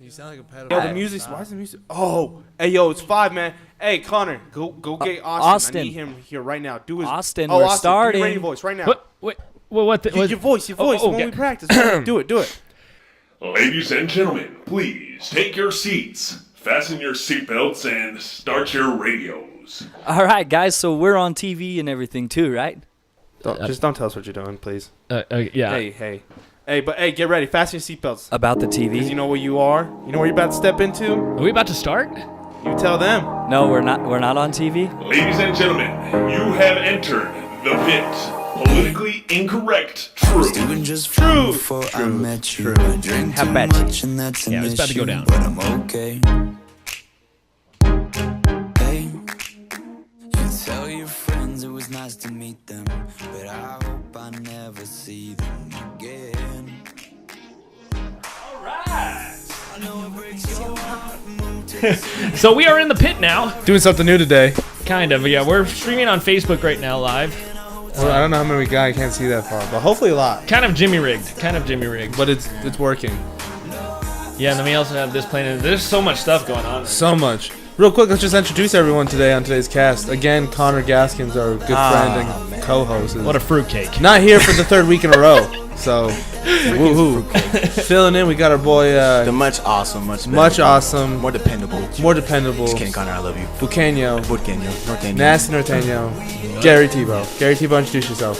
You sound like a pedophile. Yo, the music. Why is the music? Oh, hey, yo, it's 5, man. Hey, Connor, go get Austin. I need him here right now. Do his Austin. Austin, Starting. do your radio voice right now. What? Your voice. Oh, when we practice. Do it. Ladies and gentlemen, please take your seats, fasten your seatbelts, and start your radios. All right, guys. So we're on TV and everything too, right? Just don't tell us what you're doing, please. Yeah. Hey, but get ready. Fasten your seatbelts. About the Because TV? you know where you are. You know where you're about to step into. Are we about to start? You tell them. No, we're not. We're not on TV. Ladies and gentlemen, you have entered the pit. Politically incorrect true. Doing just fine before I met you. I drink How too about you? much and that's an Yeah, it's about to go issue, down. but I'm okay. Hey, you tell your friends it was nice to meet them, but I hope I never see them again. I know it breaks your heart, move to the city. So we are in the pit now. Doing something new today. Kind of. Yeah, we're streaming on Facebook right now live. Well, I don't know how many we got. I can't see that far, but hopefully a lot. Kind of Jimmy rigged. But it's working. Yeah, and then we also have this playing. There's so much stuff going on. So much. Real quick, let's just introduce everyone today on today's cast. Again, Connor Gaskins, our good friend and co-host, is What a fruitcake. not here for the third week in a row. So, woohoo! Filling in, we got our boy, The much awesome, much better. much awesome, More dependable. more dependable, Just kidding, Connor, I love you. Bucanio, Burqueño, Norteño. Nasty Norteño, Gary Tebow. Gary Tebow, introduce yourself.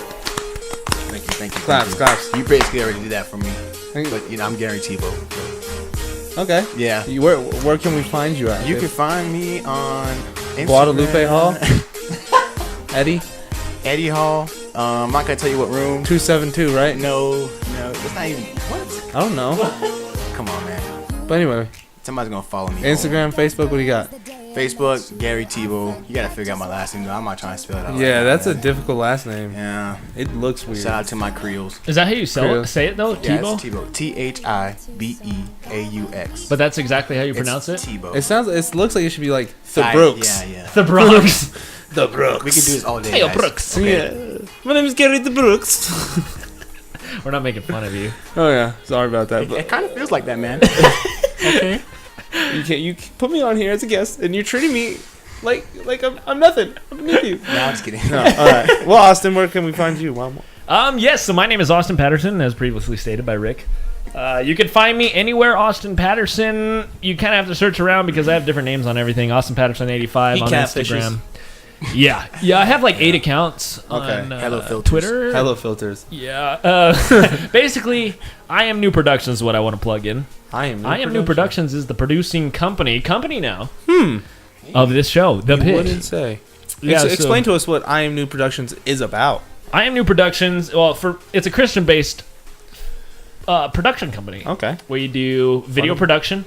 Thank you. Claps, claps. You basically already did that for me. Thank- But, I'm Gary Tebow. Okay. Yeah. Where can we find you at? You can find me on Instagram. Guadalupe Hall? Eddie? Eddie Hall. I'm not going to tell you what room. 272, right? No, it's not even. What? I don't know. Come on, man. But anyway, Somebody's going to follow me. Instagram, Facebook, what do you got? Facebook, Gary Tebow. You got to figure out my last name, though. I'm not trying to spell it out. Yeah, like that's that. a difficult last name. Yeah. It looks weird. Shout out to my Creoles. Is that how you Creole. say it though? Yeah, Tebow? it's Tebow. Thibeaux. But that's exactly how you pronounce it? Tebow. It looks like it should be like the Brooks. Yeah. The Brooks. The Brooks. We can do this all day. Hey, guys. Brooks. Okay. Yeah. My name is Gary the Brooks. We're not making fun of you. Oh yeah, sorry about that. It But kind of feels like that, man. Okay. you put me on here as a guest, and you're treating me like I'm nothing. I'm beneath you. No, I'm just kidding. No, all right. Well, Austin, where can we find you? Yes, so my name is Austin Patterson, as previously stated by Rick. You can find me anywhere, Austin Patterson. You kind of have to search around because I have different names on everything. Austin Patterson 85 He on catfishes. Instagram. Yeah, I have like 8 accounts Okay. on Hello Filters. Twitter. Hello, filters. Yeah. Basically, I Am New Productions is what I want to plug in. I am New Productions is the producing company now of this show, The You Pit. wouldn't say. Yeah, Explain to us what I Am New Productions is about. I Am New Productions. Well, it's a Christian-based production company. Okay. Where you do video production,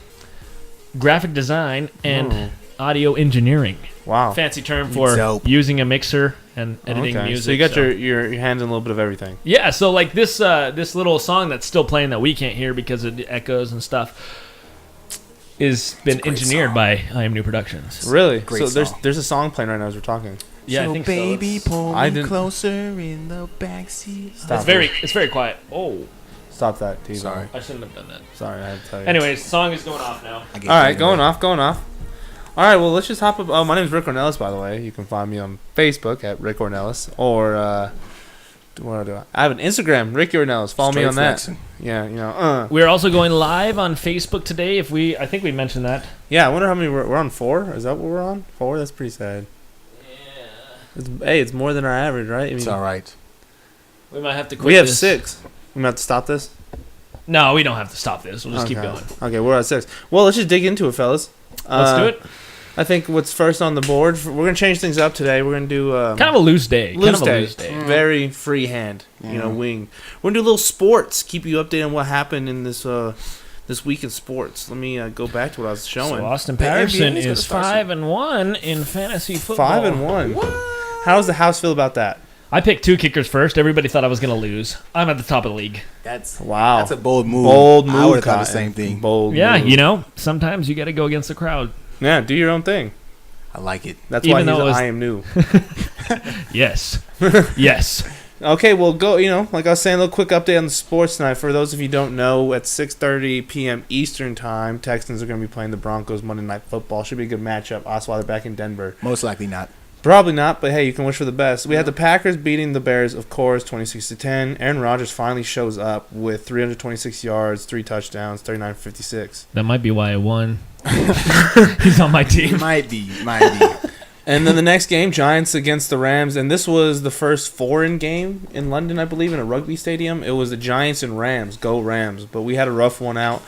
graphic design, and audio engineering. Wow. Fancy term for Dope. using a mixer and editing Okay. music. So you got your hands in a little bit of everything. Yeah, so like this little song that's still playing that we can't hear because of the echoes and stuff is been great engineered song. by I Am New Productions. Really? Great so song. there's a song playing right now as we're talking. Yeah, so I think baby, so. pull I me didn't- closer in the backseat. Stop. It's very quiet. Oh, Stop that, T. Sorry. I shouldn't have done that. Sorry, I had to tell you. Anyways, the song is going off now. I get All right, carried going away. off. All right, well, let's just hop up. Oh, my name is Rick Ornelas, by the way. You can find me on Facebook at Rick Ornelas, or what do I have an Instagram, Ricky Ornelas. Follow me Straight on that. flexing. Yeah, We're also going live on Facebook today. I think we mentioned that. Yeah, I wonder how many we're on. 4? Is that what we're on? 4? That's pretty sad. Yeah. It's more than our average, right? I mean, It's all right. We might have to quit we have this. 6. We might have to stop this. No, we don't have to stop this. We'll just keep Okay. going. Okay, we're at 6. Well, let's just dig into it, fellas. Let's do it. I think what's first on the board. We're gonna change things up today. We're gonna do Kind of a loose day. loose kind of a day. loose day. Very free hand. Wing. We're gonna do a little sports. Keep you updated on what happened in this week in sports. Let me go back to what I was showing. So Austin The Patterson NBA is gonna is start 5-1 in fantasy football. 5-1. How does the house feel about that? I picked 2 kickers first. Everybody thought I was going to lose. I'm at the top of the league. That's Wow. a bold move. Bold move. I would have thought the Cotton. same thing. Bold. Yeah, move. sometimes you got to go against the crowd. Yeah, do your own thing. I like it. That's Even why though it was- I am new. Yes. Yes. Okay, well, go. Like I was saying, a little quick update on the sports tonight. For those of you who don't know, at 6:30 p.m. Eastern time, Texans are going to be playing the Broncos Monday Night Football. Should be a good matchup. Osweiler back in Denver. Most likely not. Probably not, but hey, you can wish for the best. We had the Packers beating the Bears, of course, 26-10. Aaron Rodgers finally shows up with 326 yards, 3 touchdowns, 39-56. That might be why I won. He's on my team. Might be. And then the next game, Giants against the Rams, and this was the first foreign game in London, I believe, in a rugby stadium. It was the Giants and Rams. Go Rams. But we had a rough one out.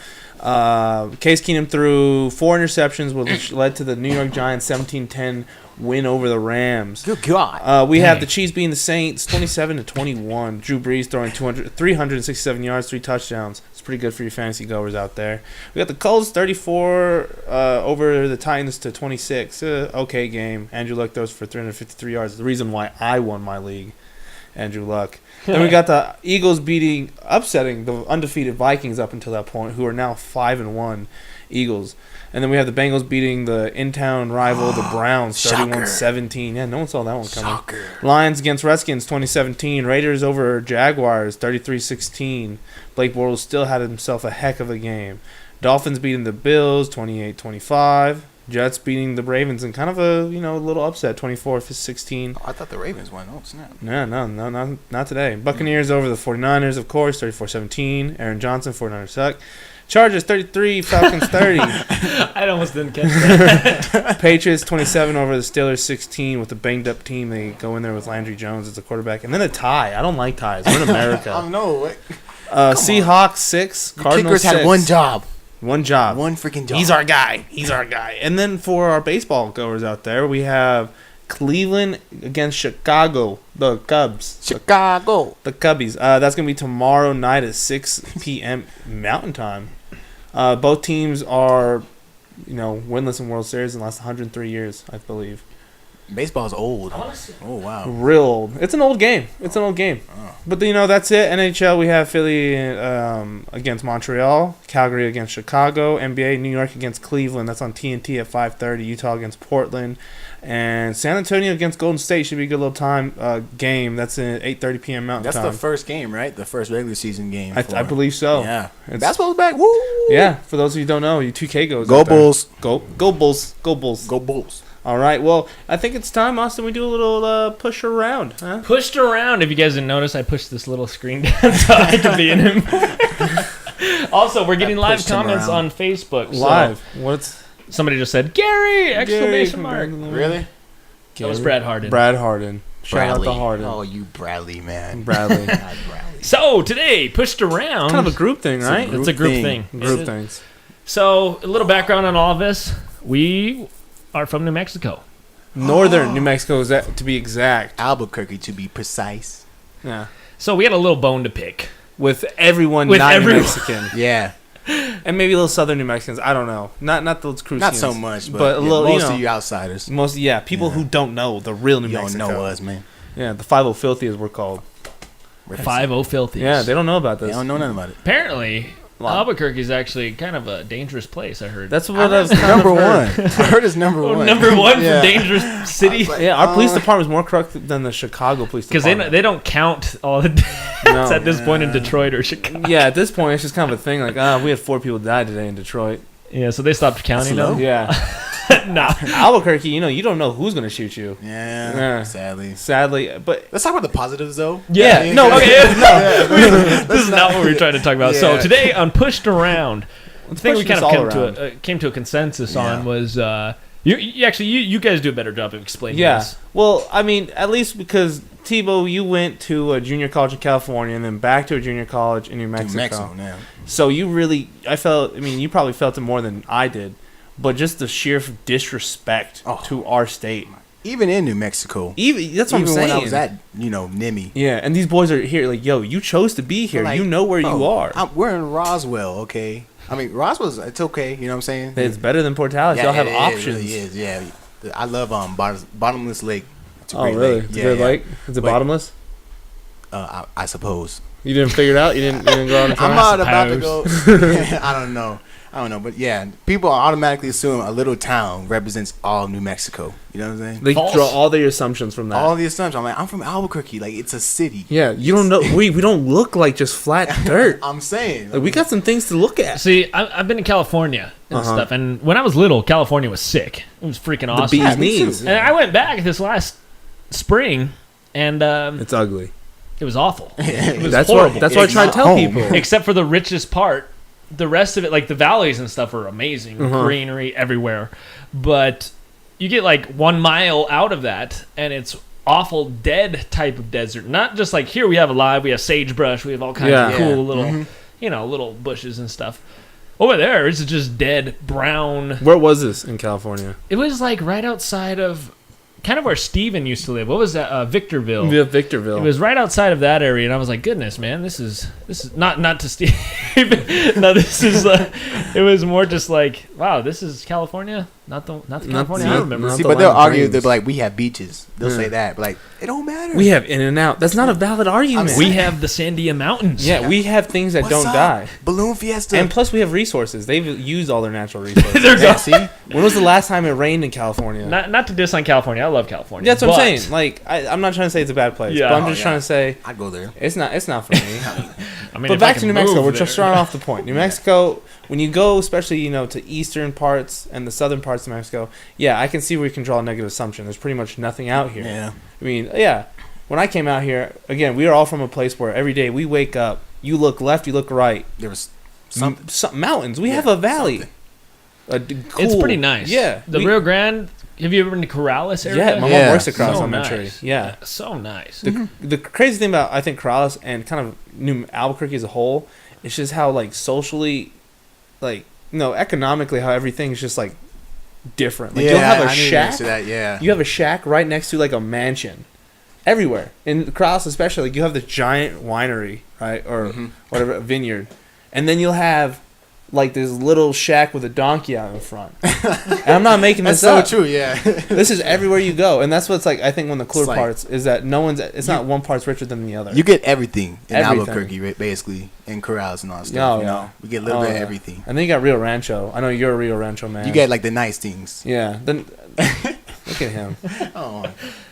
Case Keenum threw 4 interceptions, which led to the New York Giants 17-10 win over the Rams. Good God. We have the Chiefs beating the Saints 27-21. Drew Brees throwing 367 yards, 3 touchdowns. It's pretty good for your fantasy goers out there. We got the Colts 34 over the Titans to 26. Okay game. Andrew Luck throws for 353 yards. The reason why I won my league. Andrew Luck. Then we got the Eagles upsetting the undefeated Vikings up until that point, who are now 5-1 Eagles. And then we have the Bengals beating the in-town rival, the Browns, 31-17. Yeah, no one saw that one coming. Shocker. Lions against Redskins, 2017. Raiders over Jaguars, 33-16. Blake Bortles still had himself a heck of a game. Dolphins beating the Bills, 28-25. Jets beating the Ravens in kind of a little upset, 24-16. Oh, I thought the Ravens won. Oh, snap. No, not today. Buccaneers over the 49ers, of course, 34-17. Aaron Johnson, 49ers suck. Chargers 33, Falcons 30. I almost didn't catch that. Patriots 27 over the Steelers 16 with a banged up team. They go in there with Landry Jones as a quarterback. And then a tie. I don't like ties. We're in America. I don't know. Seahawks 6, Cardinals Kickers had 6. one job. One job. One freaking job. He's our guy. And then for our baseball goers out there, we have Cleveland against Chicago, the Cubs. Chicago. The Cubbies. That's going to be tomorrow night at 6 p.m. Mountain Time. Both teams are, winless in World Series in the last 103 years, I believe. Baseball's old. Oh, wow. Real old. It's an old game. Oh. But, that's it. NHL, we have Philly against Montreal, Calgary against Chicago, NBA, New York against Cleveland. That's on TNT at 5:30. Utah against Portland. And San Antonio against Golden State should be a good little game. That's at 8:30 p.m. Mountain Time. That's the first game, right? The first regular season game. I believe so. Yeah. Basketball's back. Woo! Yeah, for those of you who don't know, 2K goes Go out there. Bulls. Go Bulls. Go Bulls. Go Bulls. All right, well, I think it's time, Austin, we do a little push around. Huh? Pushed around. If you guys didn't notice, I pushed this little screen down so I could be in him. Also, we're getting live comments on Facebook. Live? So somebody just said, Gary! Exclamation mark. Really? That was Brad Harden. Brad Harden. Shout out to Harden. Oh, you Bradley, man. Bradley. God, Bradley. So, today, pushed around. Kind of a group thing, right? It's a group thing. Group things. So, a little background on all of us. We are from New Mexico. Northern New Mexico, to be exact. Albuquerque, to be precise. Yeah. So, we had a little bone to pick. With everyone With not everyone. Mexican. Yeah. And maybe a little Southern New Mexicans. I don't know. Not those Crucians. Not so much, but a little, most of you outsiders. People who don't know the real New You don't Mexico. know us, man. Yeah, the 50 Filthy as we're called. 5-0 Filthies. Yeah, they don't know about They this. don't know nothing about it. Apparently, Albuquerque is actually kind of a dangerous place, I heard. That's what I've Number one. I heard it's number one. Number one Yeah. for dangerous city. Yeah, our police department is more corrupt than the Chicago police Because department. they don't count all the deaths at this point in Detroit or Chicago. Yeah, at this point, it's just kind of a thing. Like, we had 4 people die today in Detroit. Yeah, so they stopped counting That's them. Yeah. Nah. Albuquerque, you don't know who's going to shoot you. Yeah, Yeah. sadly. But Let's talk about the positives, though. yeah, no, Okay, Yeah. this is not what we were trying to talk about. So Yeah. today on Pushed Around, the thing we push kind this all of came to a consensus Yeah. on was you guys do a better job of explaining yeah. this. Well, I mean, at least because Tebow, you went to a junior college in California and then back to a junior college in New Mexico. Now. So you really, you probably felt it more than I did. But just the sheer disrespect to our state. Even in New Mexico. That's what I'm saying. When I was at, NIMI. Yeah, and these boys are here like, yo, you chose to be here. Like, you know where you are. We're in Roswell, okay? I mean, Roswell's, it's okay, you know what I'm saying? It's better than Portales. Y'all have options. It really is, yeah. I love Bottomless Lake. It's a Oh, great really? lake. It's a good lake? Is it But- bottomless? I suppose. You didn't figure it out? You didn't go out and try? I'm not about to go. I don't know. I don't know, but yeah, people automatically assume a little town represents all New Mexico. You know what I'm saying? They False. draw all their assumptions from that. All the assumptions. I'm like, I'm from Albuquerque. Like, it's a city. Yeah, you don't know. We don't look like just flat dirt. I'm saying. Like, we got some things to look at. See, I've been to California and Uh-huh. stuff, and when I was little, California was sick. It was freaking awesome. bee's me too. knees. And I went back this last spring, and It's ugly. it was awful. It was That's horrible. why. That's why I It's try to not tell home. people. Except for the richest part. The rest of it, like the valleys and stuff, are amazing. Uh-huh. Greenery everywhere. But you get like 1 mile out of that, and it's awful dead type of desert. Not just like here we have alive, we have sagebrush, we have all kinds Yeah. of cool Yeah. little, little bushes and stuff. Over there, it's just dead, brown. Where was this in California? It was like right outside of, kind of where Steven used to live. What was that? Victorville. Yeah, Victorville. It was right outside of that area, and I was like, "Goodness, man, this is not to Steve. No, this is. It was more just like, wow, this is California, not the California I remember. not See, the but they'll land of argue. dreams. They'll be like, we have beaches. They'll Yeah. say that. But like, it don't matter. We have In and Out. That's not a valid argument. I'm We have the Sandia Mountains. Yeah, we have things that What's don't up? die. Balloon Fiesta. And plus, we have resources. They've used all their natural resources. yeah, see? When was the last time it rained in California? Not to diss on California. I love California. That's what I'm but saying. Like, I'm not trying to say it's a bad place, Yeah. but I'm Oh, just yeah. trying to say I'd go there. it's not for me. I mean, But if I back can to New Mexico, move we're just there. starting off the point. New Mexico, when you go, especially to eastern parts and the southern parts of Mexico, yeah, I can see where you can draw a negative assumption. There's pretty much nothing out here. Yeah. I mean, yeah. When I came out here, again, we are all from a place where every day we wake up, you look left, you look right, There was something. some mountains. We Yeah, have a valley. It's Cool. pretty nice. Yeah, The we- Rio Grande. Have you ever been to Corrales area? Yeah, my Yeah. mom works across So elementary. nice. Yeah. So nice. The crazy thing about I think Corrales and kind of New Albuquerque as a whole is just how like socially, like economically, how everything's just like different. Like yeah, you'll have a I knew shack. to that. Yeah. You have a shack right next to like a mansion. Everywhere in Corrales, especially, like you have this giant winery, right, or whatever, a vineyard, and then you'll have like this little shack with a donkey out in front. And I'm not making That's this so up. true. Yeah. This is everywhere you go, and that's what's like. I think one of the cooler It's like- parts is that it's not one part's richer than the other. You get everything in Everything. Albuquerque, basically, in Corrals and all that stuff. Oh, you yeah. know, we get a little Oh, bit of yeah. everything. And then you got Rio Rancho. I know you're a Rio Rancho man. You get like the nice things. yeah. Then look at him. Oh,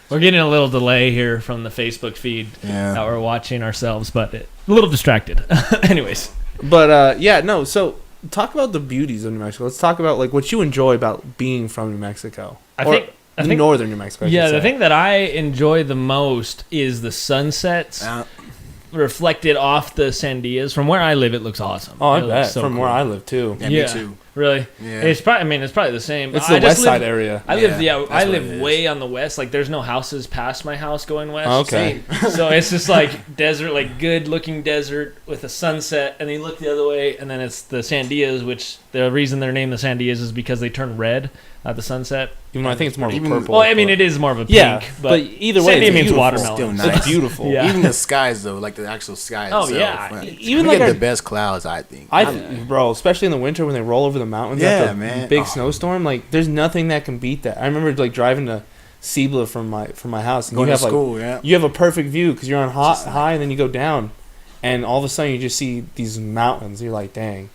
We're getting a little delay here from the Facebook feed yeah. that we're watching ourselves, but a little distracted. Anyways, But yeah, no. So talk about the beauties of New Mexico. Let's talk about like what you enjoy about being from New Mexico. I Or think northern New Mexico. I yeah, should the say. thing that I enjoy the most is the sunsets reflected off the Sandias. From where I live, it looks awesome. Oh, I It looks bet. so from cool. where I live too. Yeah, Yeah. me too. Really? Yeah. It's probably. It's probably the same. It's I the just west side live- area. I live. Yeah, Yeah, that's I what live it is. way on the west. Like, there's no houses past my house going west. Okay. So it's just like desert, like good looking desert with a sunset, and then you look the other way, and then it's the Sandias, which the reason they're named the Sandias is because they turn red at the sunset. Even though I think it's more of a Even- purple. Well, I mean, but- it is more of a pink, Yeah, but, but either way, Sandia it's means beautiful. watermelon. Still It's nice. beautiful. Yeah. Even the skies though, like the actual sky Oh, itself. yeah. like, Even we like get our- the best clouds, I think. Bro, especially in the winter when they roll over the mountains Yeah, after a man. big Oh. snowstorm, like there's nothing that can beat that. I remember like driving to Cibola from my house, and Going you to have school, yeah. you have a perfect view because you're on high, and then you go down, and all of a sudden you just see these mountains. You're like, dang,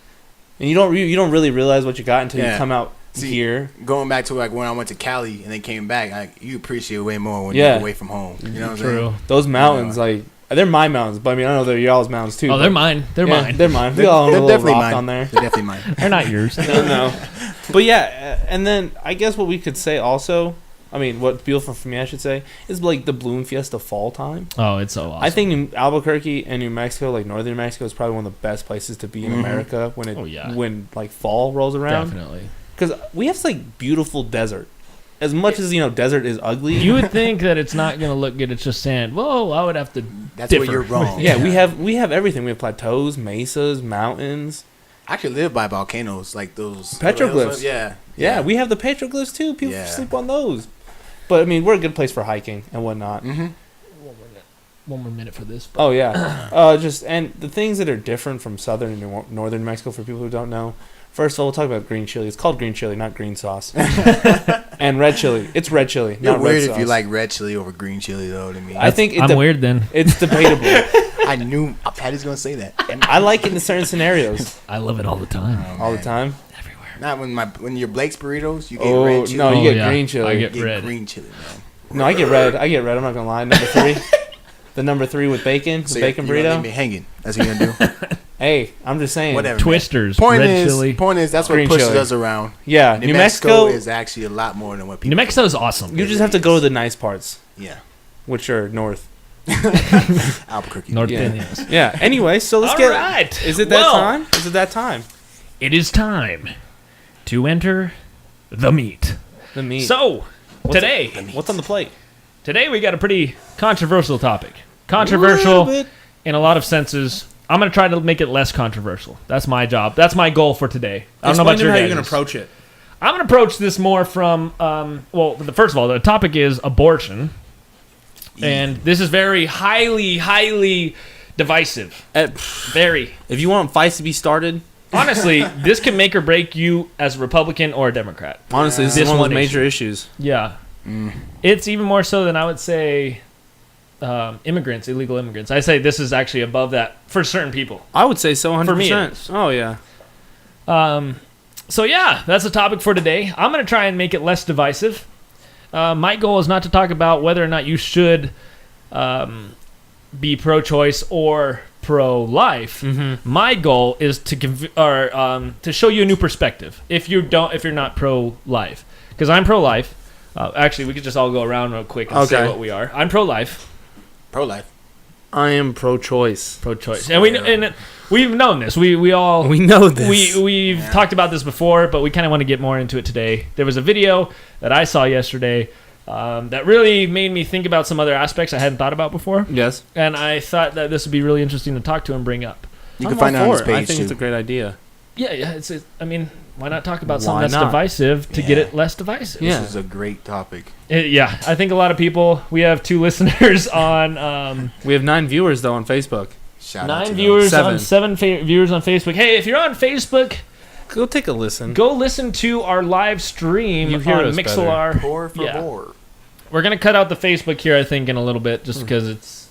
and you don't really realize what you got until you Yeah. come out See, here. Going back to like when I went to Cali and then came back, like you appreciate way more when Yeah. you're away from home. You know what I'm True. saying? Those mountains, like they're my mountains, but I mean I know they're y'all's mountains too. Oh, but- they're mine. They're yeah, mine. They're mine. We all own a They're little definitely rock mine. on there. They're definitely mine. They're not yours. No. But yeah, and then I guess what we could say also, I mean, what's beautiful for me, I should say, is like the Balloon Fiesta fall time. Oh, it's so awesome. I think Albuquerque and New Mexico, like northern New Mexico, is probably one of the best places to be in Mhm. America when Oh, yeah. when like fall rolls around. Definitely. Because we have like beautiful desert. As much as desert is ugly. You would think that it's not going to look good. It's just sand. Whoa, I would have to. That's differ. where you're wrong. yeah, we have everything. We have plateaus, mesas, mountains. I actually live by volcanoes, like those Petroglyphs. Yeah. Yeah, we have the petroglyphs too. People Yeah. sleep on those. But I mean, we're a good place for hiking and whatnot. Mm-hmm. One more minute for this. Oh yeah, and the things that are different from southern and northern Mexico for people who don't know. First of all, we'll talk about green chili. It's called green chili, not green sauce. And red chili. It's red chili, You're not weird red sauce. if you like red chili over green chili, though. To me, I think I'm weird then. it's debatable. I knew Patty's gonna say that. I like it in certain scenarios. I love it all the time. All the time. Not when your Blake's burritos, you get Oh, red chili. no, you Oh, get yeah. green chili. I You get get red. green chili, man. No, I get red. I'm not gonna lie. Number 3, the number 3 with bacon, the bacon you're gonna leave burrito. me hanging. That's what you're gonna do. Hey, I'm just saying. Whatever. man. Twisters, Point red is, chili. point is, that's what Green pushes chili. us around. Yeah, New New Mexico Mexico. is actually a lot more than what people. New Mexico is awesome. You just have to go to the nice parts, Yeah. which are north. Albuquerque. North Yeah. Bend, yes. Yeah. Anyway, so let's All get. right. Is it that Well, time? Is it that time? It is time to enter the meat. The meat. So, today, what's on the plate? today we got a pretty controversial topic. Controversial in a lot of senses. I'm going to try to make it less controversial. That's my job. That's my goal for today. I don't know about your how you're guys'. gonna approach it. I'm going to approach this more from, first of all, the topic is abortion. And this is very highly divisive. Very. If you want fights to be started, Honestly, this can make or break you as a Republican or a Democrat. honestly, this is This one of one those major issues. Yeah. It's even more so than I would say immigrants, illegal immigrants. I say this is actually above that for certain people. I would say so, 100%. For me, it is. Oh yeah. So yeah, that's the topic for today. I'm going to try and make it less divisive. My goal is not to talk about whether or not you should be pro-choice or pro-life. My goal is to to show you a new perspective. If you're not pro-life, because I'm pro-life. Actually, we could just all go around real quick and say Okay. what we are. I'm pro-life, Pro-life. I am pro-choice. pro-choice, and we've known this. We all We know this. We've talked about this before, but we kind of want to get more into it today. There was a video that I saw yesterday that really made me think about some other aspects I hadn't thought about before, Yes. and I thought that this would be really interesting to talk to and bring up. You I'm can find it all on his for it. I page think too. it's a great idea. Yeah. I mean, why not talk about Why something that's not? divisive to get Yeah. it less divisive? Yeah. This is a great topic. Yeah, I think a lot of people. We have 2 listeners on. We have 9 viewers though on Facebook. Shout out 9 to viewers Seven. on 7 viewers on Facebook. Hey, if you're on Facebook, Go take a listen. go listen to our live stream You hear on us Mixlr. those. Pour for Yeah. more. We're gonna cut out the Facebook here, I think, in a little bit, just because it's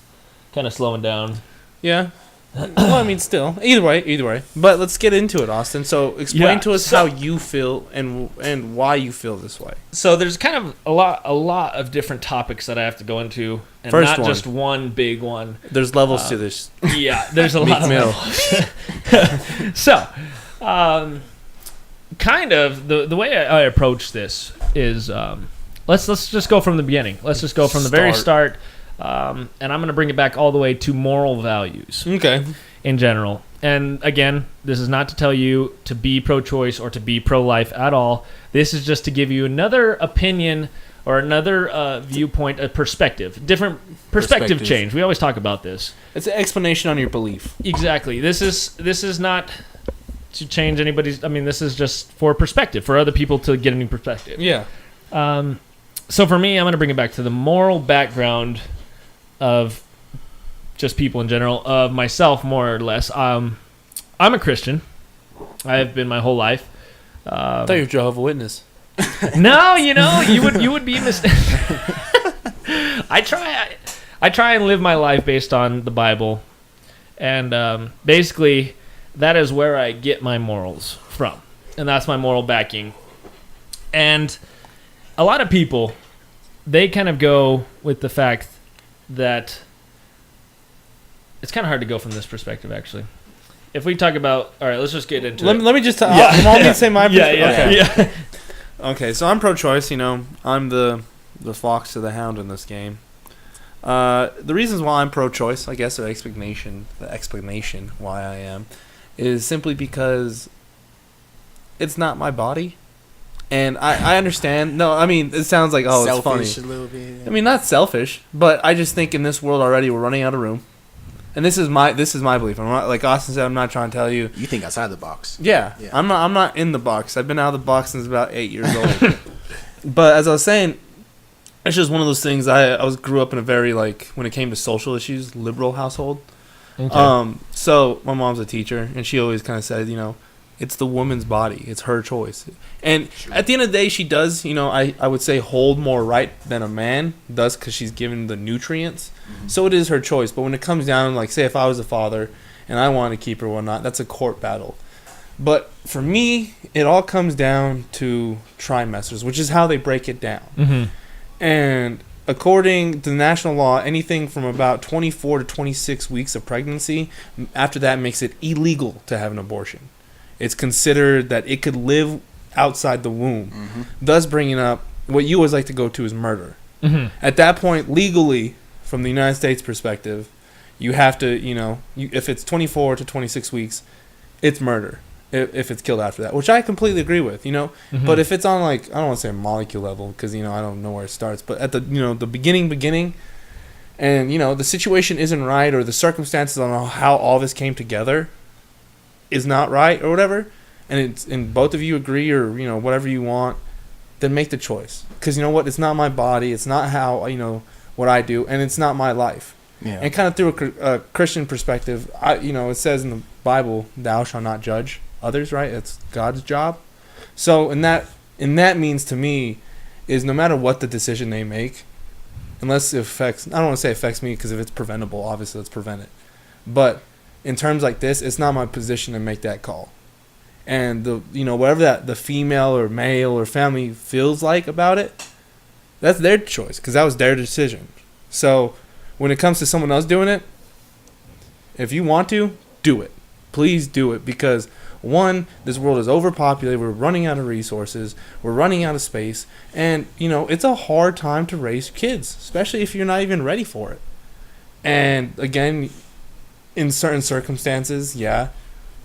kind of slowing down. Yeah. Well, I mean, still, either way. But let's get into it, Austin. So, explain Yeah, to us so- how you feel and why you feel this way. So there's kind of a lot of different topics that I have to go into, and First not one. just one big one. There's levels to this. Yeah, there's a lot of Meal. levels. So, kind of the way I approach this is let's just go from the beginning. Let's just go from the very start, and I'm going to bring it back all the way to moral values Okay. in general. And again, this is not to tell you to be pro-choice or to be pro-life at all. This is just to give you another opinion or another viewpoint, a perspective, different perspective change. We always talk about this. It's an explanation on your belief. Exactly. This is not to change anybody's. I mean, this is just for perspective, for other people to get a new perspective. Yeah. So for me, I'm going to bring it back to the moral background of just people in general, of myself more or less. I'm a Christian. I have been my whole life. I thought you were Jehovah's Witness. No, you would be mistaken. I try and live my life based on the Bible, and basically that is where I get my morals from, and that's my moral backing. And a lot of people, they kind of go with the fact that it's kind of hard to go from this perspective, actually. If we talk about, all right, let's just get into it. Let me just. Yeah. You want me to say my Yeah, perspective? Okay. yeah. Okay, so I'm pro-choice. I'm the fox to the hound in this game. The reasons why I'm pro-choice, I guess, the explanation why I am, is simply because it's not my body, and I understand. No, I mean it sounds like it's Selfish funny. a little bit. I mean not selfish, but I just think in this world already we're running out of room, and this is my belief. I'm not, like Austin said, I'm not trying to tell you. You think outside the box. Yeah, Yeah. I'm not in the box. I've been out of the box since about 8 years old. But as I was saying, it's just one of those things. I grew up in a very, like, when it came to social issues, liberal household. Okay. So my mom's a teacher, and she always kind of said, it's the woman's body, it's her choice. And at the end of the day, she does, I would say hold more right than a man does, because she's given the nutrients. So it is her choice. But when it comes down, like, say if I was a father and I wanted to keep her or whatnot, that's a court battle. But for me, it all comes down to trimesters, which is how they break it down. Mm-hmm. And according to the national law, anything from about 24 to 26 weeks of pregnancy, after that makes it illegal to have an abortion. It's considered that it could live outside the womb, thus bringing up what you always like to go to is murder. Mm-hmm. At that point, legally, from the United States perspective, you have to, if it's 24 to 26 weeks, it's murder. If it's killed after that, which I completely agree with, Mm-hmm. But if it's on, like, I don't want to say a molecule level because, I don't know where it starts, but at the, the beginning, and, the situation isn't right or the circumstances on how all this came together is not right or whatever, and both of you agree or, whatever you want, then make the choice. Because you know what? It's not my body. It's not how, what I do, and it's not my life. Yeah. And kind of through a Christian perspective, it says in the Bible, thou shalt not judge others, right? It's God's job. So in that means to me is no matter what the decision they make, unless it affects, I don't want to say affects me because if it's preventable, obviously let's prevent it. But in terms like this, it's not my position to make that call. And whatever that the female or male or family feels like about it, that's their choice because that was their decision. So when it comes to someone else doing it, if you want to, do it. Please do it because one, this world is overpopulated. We're running out of resources. We're running out of space. And, it's a hard time to raise kids, especially if you're not even ready for it. And, again, in certain circumstances, yeah,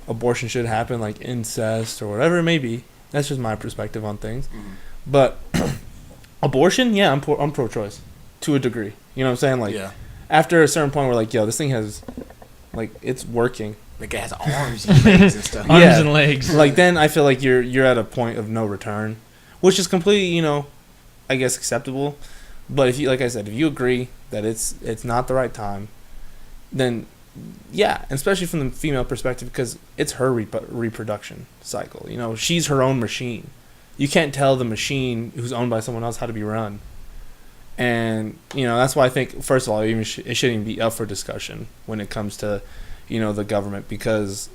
abortion should happen, like incest or whatever it may be. That's just my perspective on things. But abortion, yeah, I'm pro-choice to a degree. You know what I'm saying? Like, after a certain point, we're like, yo, this thing has, like, it's working. Like it has arms and legs and stuff. Arms and legs. Like then I feel like you're at a point of no return, which is completely, I guess acceptable. But if you, like I said, if you agree that it's not the right time, then yeah, and especially from the female perspective because it's her reproduction cycle. She's her own machine. You can't tell the machine who's owned by someone else how to be run. And that's why I think first of all, it shouldn't even be up for discussion when it comes to the government because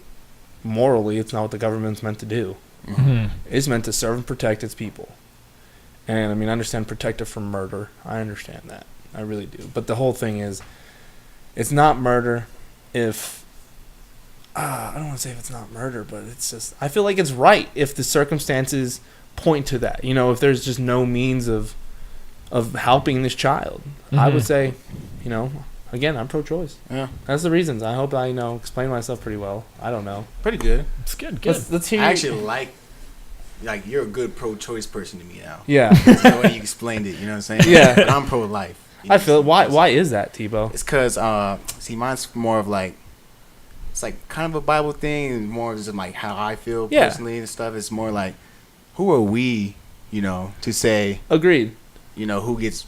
morally it's not what the government's meant to do. Mm-hmm. It's meant to serve and protect its people. And I understand protect it from murder. I understand that. I really do. But the whole thing is it's not murder if I don't want to say if it's not murder, but it's just I feel like it's right if the circumstances point to that. If there's just no means of helping this child. Mm-hmm. I would say, again, I'm pro-choice. Yeah. That's the reasons. I hope I, explain myself pretty well. I don't know. Pretty good. It's good. Let's hear I you. actually like you're a good pro-choice person to me now. Yeah. The way you explained it, you know what I'm saying? Yeah. But I'm pro-life. I feel why is that, Tebow? It's because mine's more of like it's like kind of a Bible thing and more just like how I feel personally and stuff. It's more like who are we, to say Agreed. Who gets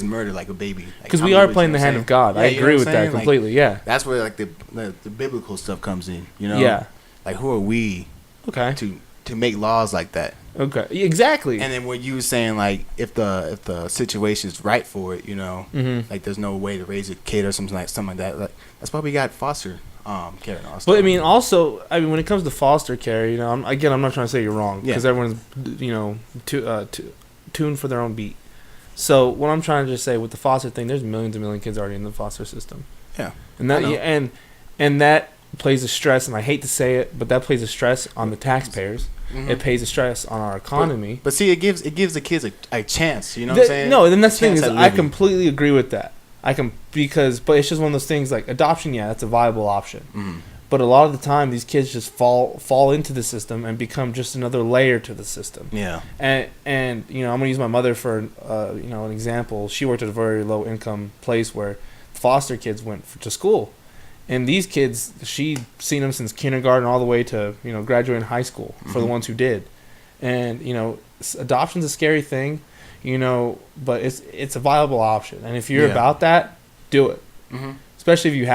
murdered like a baby? Because we are playing the hand of God. I agree with that completely. Yeah. That's where like the biblical stuff comes in. Yeah. Like who are we? Okay. To make laws like that. Okay. Exactly. And then what you were saying, like if the situation is right for it, like there's no way to raise a kid or something like that. Like that's why we got foster care and all that stuff. But also, when it comes to foster care, I'm not trying to say you're wrong because everyone's tuned for their own beat. So what I'm trying to just say with the foster thing, there's millions and millions of kids already in the foster system. Yeah. And that and that plays a stress, and I hate to say it, but that plays a stress on the taxpayers. Mm-hmm. It pays a stress on our economy. But see, it gives the kids a chance. You know what I'm saying? No, then that's the thing is I completely agree with that. But it's just one of those things like adoption. Yeah, that's a viable option. Mm-hmm. But a lot of the time, these kids just fall into the system and become just another layer to the system. Yeah. And I'm gonna use my mother for an example. She worked at a very low income place where foster kids went to school, and these kids she'd seen them since kindergarten all the way to graduating high school for the ones who did. And adoption's a scary thing, but it's a viable option. And if you're about that, do it. Mm-hmm. Especially if you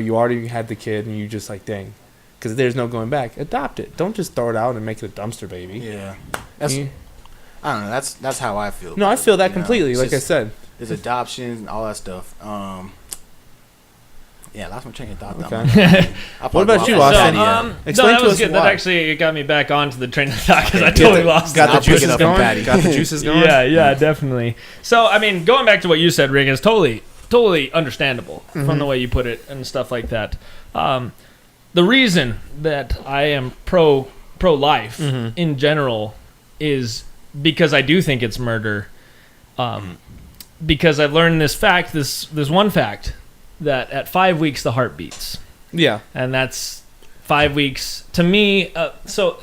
you already had the kid and you just like, dang, because there's no going back. Adopt it. Don't just throw it out and make it a dumpster baby. Yeah. I don't know. That's how I feel. No, I feel that completely. Like I said, there's adoption, all that stuff. Yeah, that's my train of thought. Okay. What about you, So, Austin? Explain that to was us good. why. That actually got me back onto the train of thought because I totally lost Got it. the I'll pick it juices up from going. Patty. Got the juices going. Yeah, definitely. So, I mean, going back to what you said, Rick, is totally understandable from the way you put it and stuff like that. The reason that I am pro-life in general is because I do think it's murder. Because I've learned this one fact, that at 5 weeks the heart beats. Yeah. And that's 5 weeks. To me, so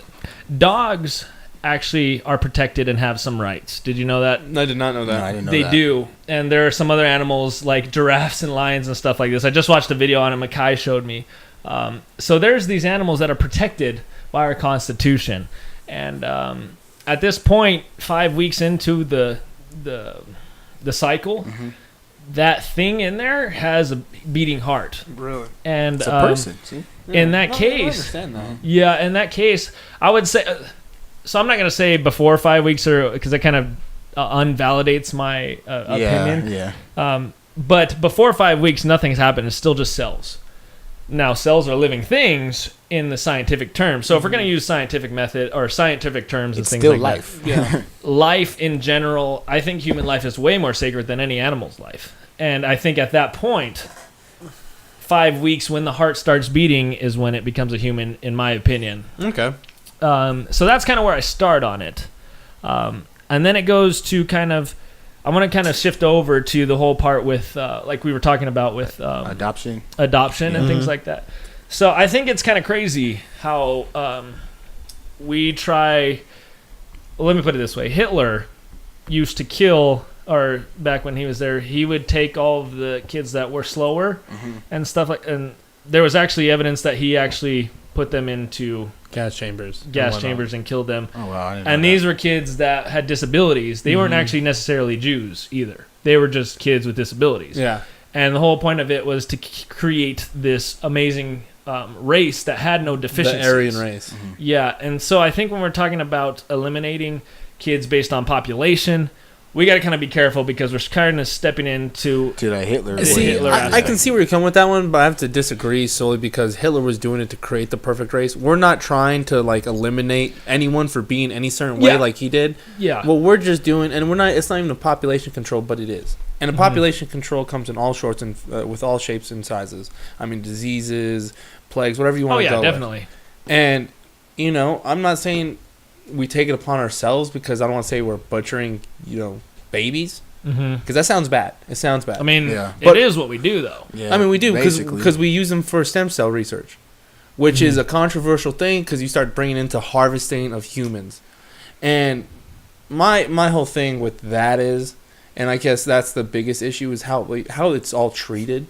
dogs actually are protected and have some rights. Did you know that? I did not know that. No, I didn't know They that. do. And there are some other animals like giraffes and lions and stuff like this. I just watched a video on it. Makai showed me. So there's these animals that are protected by our Constitution. And at this point, 5 weeks into the cycle, that thing in there has a beating heart. Really? And It's a person. See? in that I case, understand that. yeah, in that case, I would say. So I'm not going to say before 5 weeks, or because that kind of unvalidates my opinion. Yeah. But before 5 weeks, nothing's happened. It's still just cells. Now, cells are living things in the scientific terms. So if we're going to use scientific method or scientific terms It's and things still like life. Yeah. that, life in general, I think human life is way more sacred than any animal's life. And I think at that point, 5 weeks when the heart starts beating is when it becomes a human, in my opinion. Okay. So that's kind of where I start on it. And then it goes to I want to kind of shift over to the whole part with, like we were talking about with Adoption. and things like that. So I think it's kind of crazy how we try. Well, let me put it this way: Hitler used to kill, or back when he was there, he would take all of the kids that were slower and stuff like. And there was actually evidence that he actually put them into Gas chambers. and killed them. Oh wow. I didn't know And that. these were kids that had disabilities. They weren't actually necessarily Jews either. They were just kids with disabilities. Yeah. And the whole point of it was to create this amazing race that had no The deficiencies. Aryan race. Yeah, and so I think when we're talking about eliminating kids based on population, we got to kind of be careful because we're kind of stepping into. to that Hitler. See, Hitler I aspect. can see where you're coming with that one, but I have to disagree solely because Hitler was doing it to create the perfect race. We're not trying to like eliminate anyone for being any certain way Yeah. like he did. Yeah. What we're just doing, and we're not. It's not even a population control, but it is. And a population control comes in all sorts and with all shapes and sizes. I mean, diseases, plagues, whatever you want Oh to yeah, go with. definitely. And I'm not saying we take it upon ourselves because I don't want to say we're butchering, babies, because that sounds bad. It sounds bad. I mean, Yeah. But- it is what we do though. Yeah, I mean, we do basically. because we use them for stem cell research, which is a controversial thing because you start bringing into harvesting of humans. And my whole thing with that is, and I guess that's the biggest issue, is how it's all treated.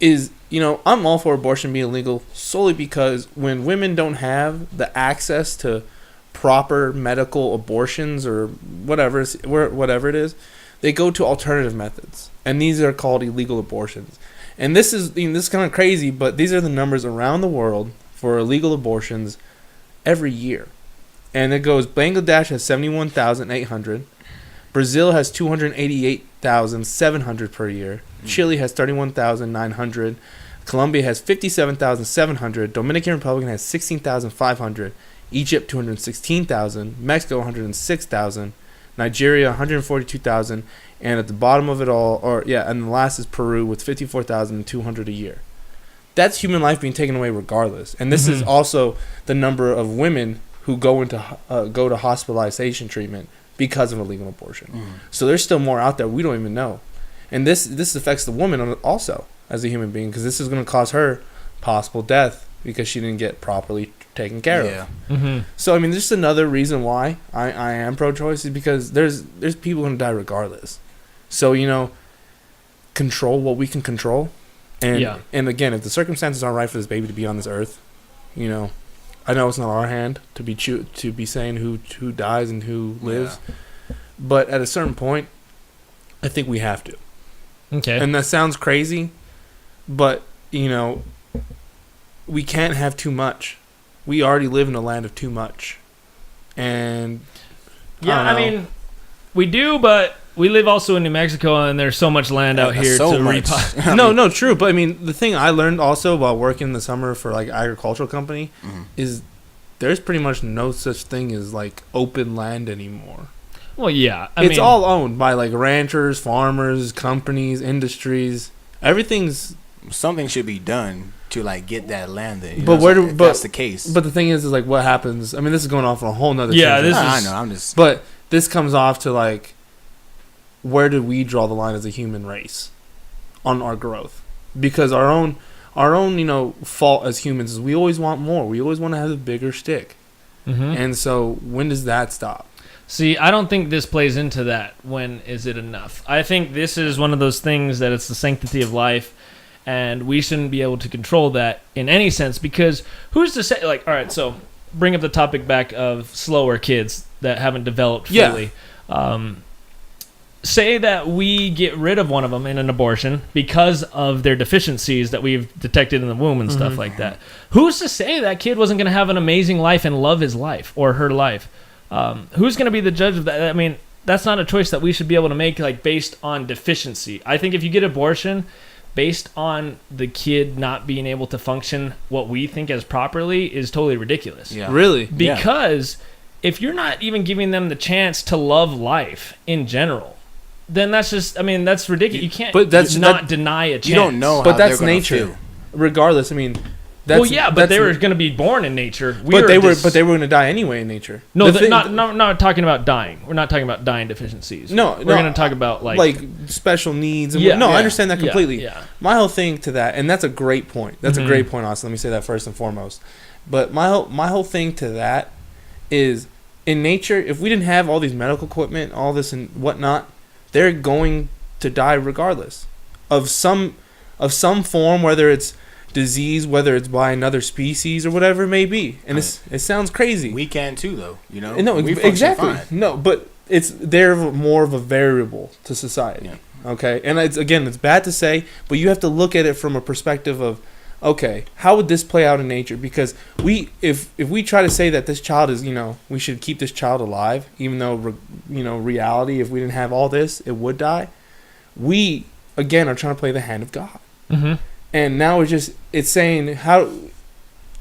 Is I'm all for abortion being legal solely because when women don't have the access to proper medical abortions or whatever it is, they go to alternative methods, and these are called illegal abortions. And this is kind of crazy, but these are the numbers around the world for illegal abortions every year. And it goes: Bangladesh has 71,800, Brazil has 288,700 per year, Chile has 31,900, Colombia has 57,700, Dominican Republic has 16,500, Egypt 216,000, Mexico 106,000, Nigeria 142,000, and at the bottom of it all, and the last is Peru with 54,200 a year. That's human life being taken away regardless. And this is also the number of women who go to hospitalization treatment because of illegal abortion. So there's still more out there we don't even know. And this affects the woman also as a human being, because this is going to cause her possible death because she didn't get properly taken care of. So I mean, just another reason why I am pro-choice is because there's people going to die regardless. So control what we can control, and again, if the circumstances aren't right for this baby to be on this earth, I know it's not our hand to be saying who dies and who lives, but at a certain point, I think we have to. Okay. And that sounds crazy, but we can't have too much. We already live in a land of too much, and I mean, we do, but we live also in New Mexico, and there's so much land out here so to much. repot. No, true. But I mean, the thing I learned also while working in the summer for like agricultural company is there's pretty much no such thing as like open land anymore. Well, yeah, It's all owned by like ranchers, farmers, companies, industries. Everything's. Something should be done to like get that land there. But if that's the case. But the thing is like what happens. I mean, this is going off on a whole nother. Yeah, tangent. this I is. know. I'm just. But this comes off to like, where did we draw the line as a human race on our growth? Because our own fault as humans is we always want more. We always want to have a bigger stick. And so when does that stop? See, I don't think this plays into that. When is it enough? I think this is one of those things that it's the sanctity of life, and we shouldn't be able to control that in any sense, because who's to say, like, all right, so bring up the topic back of slower kids that haven't developed fully. Say that we get rid of one of them in an abortion because of their deficiencies that we've detected in the womb and stuff like that. Who's to say that kid wasn't going to have an amazing life and love his life or her life? Who's going to be the judge of that? I mean, that's not a choice that we should be able to make, like, based on deficiency. I think if you get abortion based on the kid not being able to function what we think as properly is totally ridiculous. Yeah. Really? Because if you're not even giving them the chance to love life in general, then that's just, I mean, that's ridiculous. You can't deny a chance. You don't know But how that's they're gonna nature. feel. Regardless, I mean, that's, well, yeah, but they were going to be born in nature. But they were going to die anyway in nature. No, not talking about dying. We're not talking about dying deficiencies. No, we're going to talk about like special needs. And Yeah. I understand that completely. Yeah. My whole thing to that, and that's a great point. That's a great point, Austin. Let me say that first and foremost. But my whole thing to that is, in nature, if we didn't have all these medical equipment, all this and whatnot, they're going to die regardless of some form, whether it's disease, whether it's by another species or whatever it may be. And it sounds crazy. We can too, though. You know. No, We function exactly. fine. No, but they're more of a variable to society. Yeah. Okay, and it's bad to say, but you have to look at it from a perspective of, okay, how would this play out in nature? Because if we try to say that this child is, we should keep this child alive, even though, reality, if we didn't have all this, it would die. We again are trying to play the hand of God. Mm-hmm. And now it's saying how,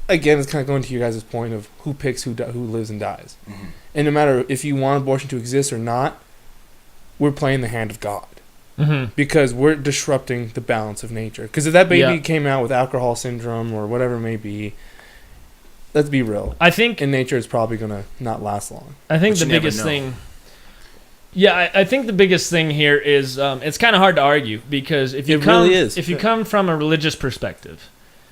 again, it's kind of going to you guys' point of who picks who lives and dies. Mm-hmm. And no matter if you want abortion to exist or not, we're playing the hand of God. Mm-hmm. Because we're disrupting the balance of nature. Because if that baby came out with alcohol syndrome or whatever it may be, let's be real. I think in nature it's probably going to not last long. I think the biggest thing... Yeah, I think the biggest thing here is it's kind of hard to argue, because if you come from a religious perspective,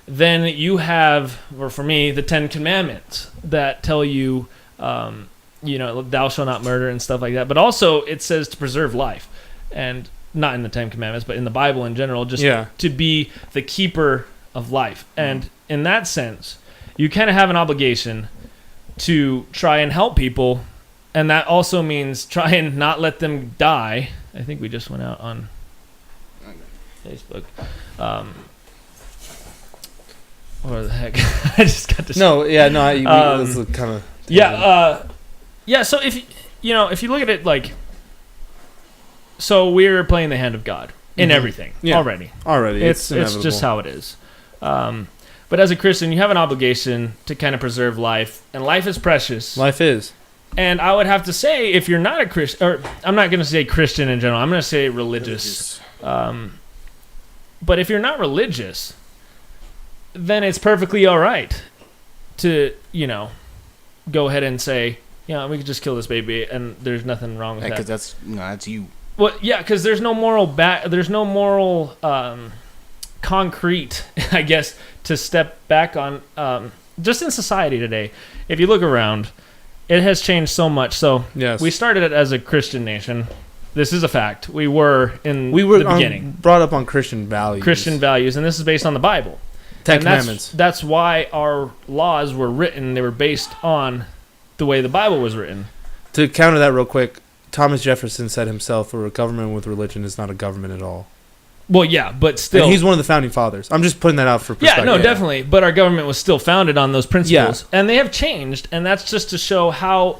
then you have, or for me, the 10 Commandments that tell you, thou shalt not murder and stuff like that. But also it says to preserve life, and not in the 10 Commandments, but in the Bible in general, just to be the keeper of life. And in that sense, you kind of have an obligation to try and help people. And that also means try and not let them die. I think we just went out on Facebook. What the heck? I just got this. This is kind of... So if you look at it like... So we're playing the hand of God in everything already. It's just how it is. But as a Christian, you have an obligation to kind of preserve life. And life is precious. Life is. And I would have to say, if you're not a Christian, or I'm not going to say Christian in general, I'm going to say religious. But if you're not religious, then it's perfectly all right to, go ahead and say, we could just kill this baby, and there's nothing wrong with that. Because that's you. Well, yeah, because there's no moral concrete, I guess, to step back on. Just in society today, if you look around, it has changed so much. So we started it as a Christian nation. This is a fact. We were the beginning. Brought up on Christian values. And this is based on the Bible. 10 Commandments. That's why our laws were written. They were based on the way the Bible was written. To counter that real quick, Thomas Jefferson said himself, a government with religion is not a government at all. Well, yeah, but still... And he's one of the founding fathers. I'm just putting that out for perspective. Yeah, no, definitely. But our government was still founded on those principles. Yeah. And they have changed, and that's just to show how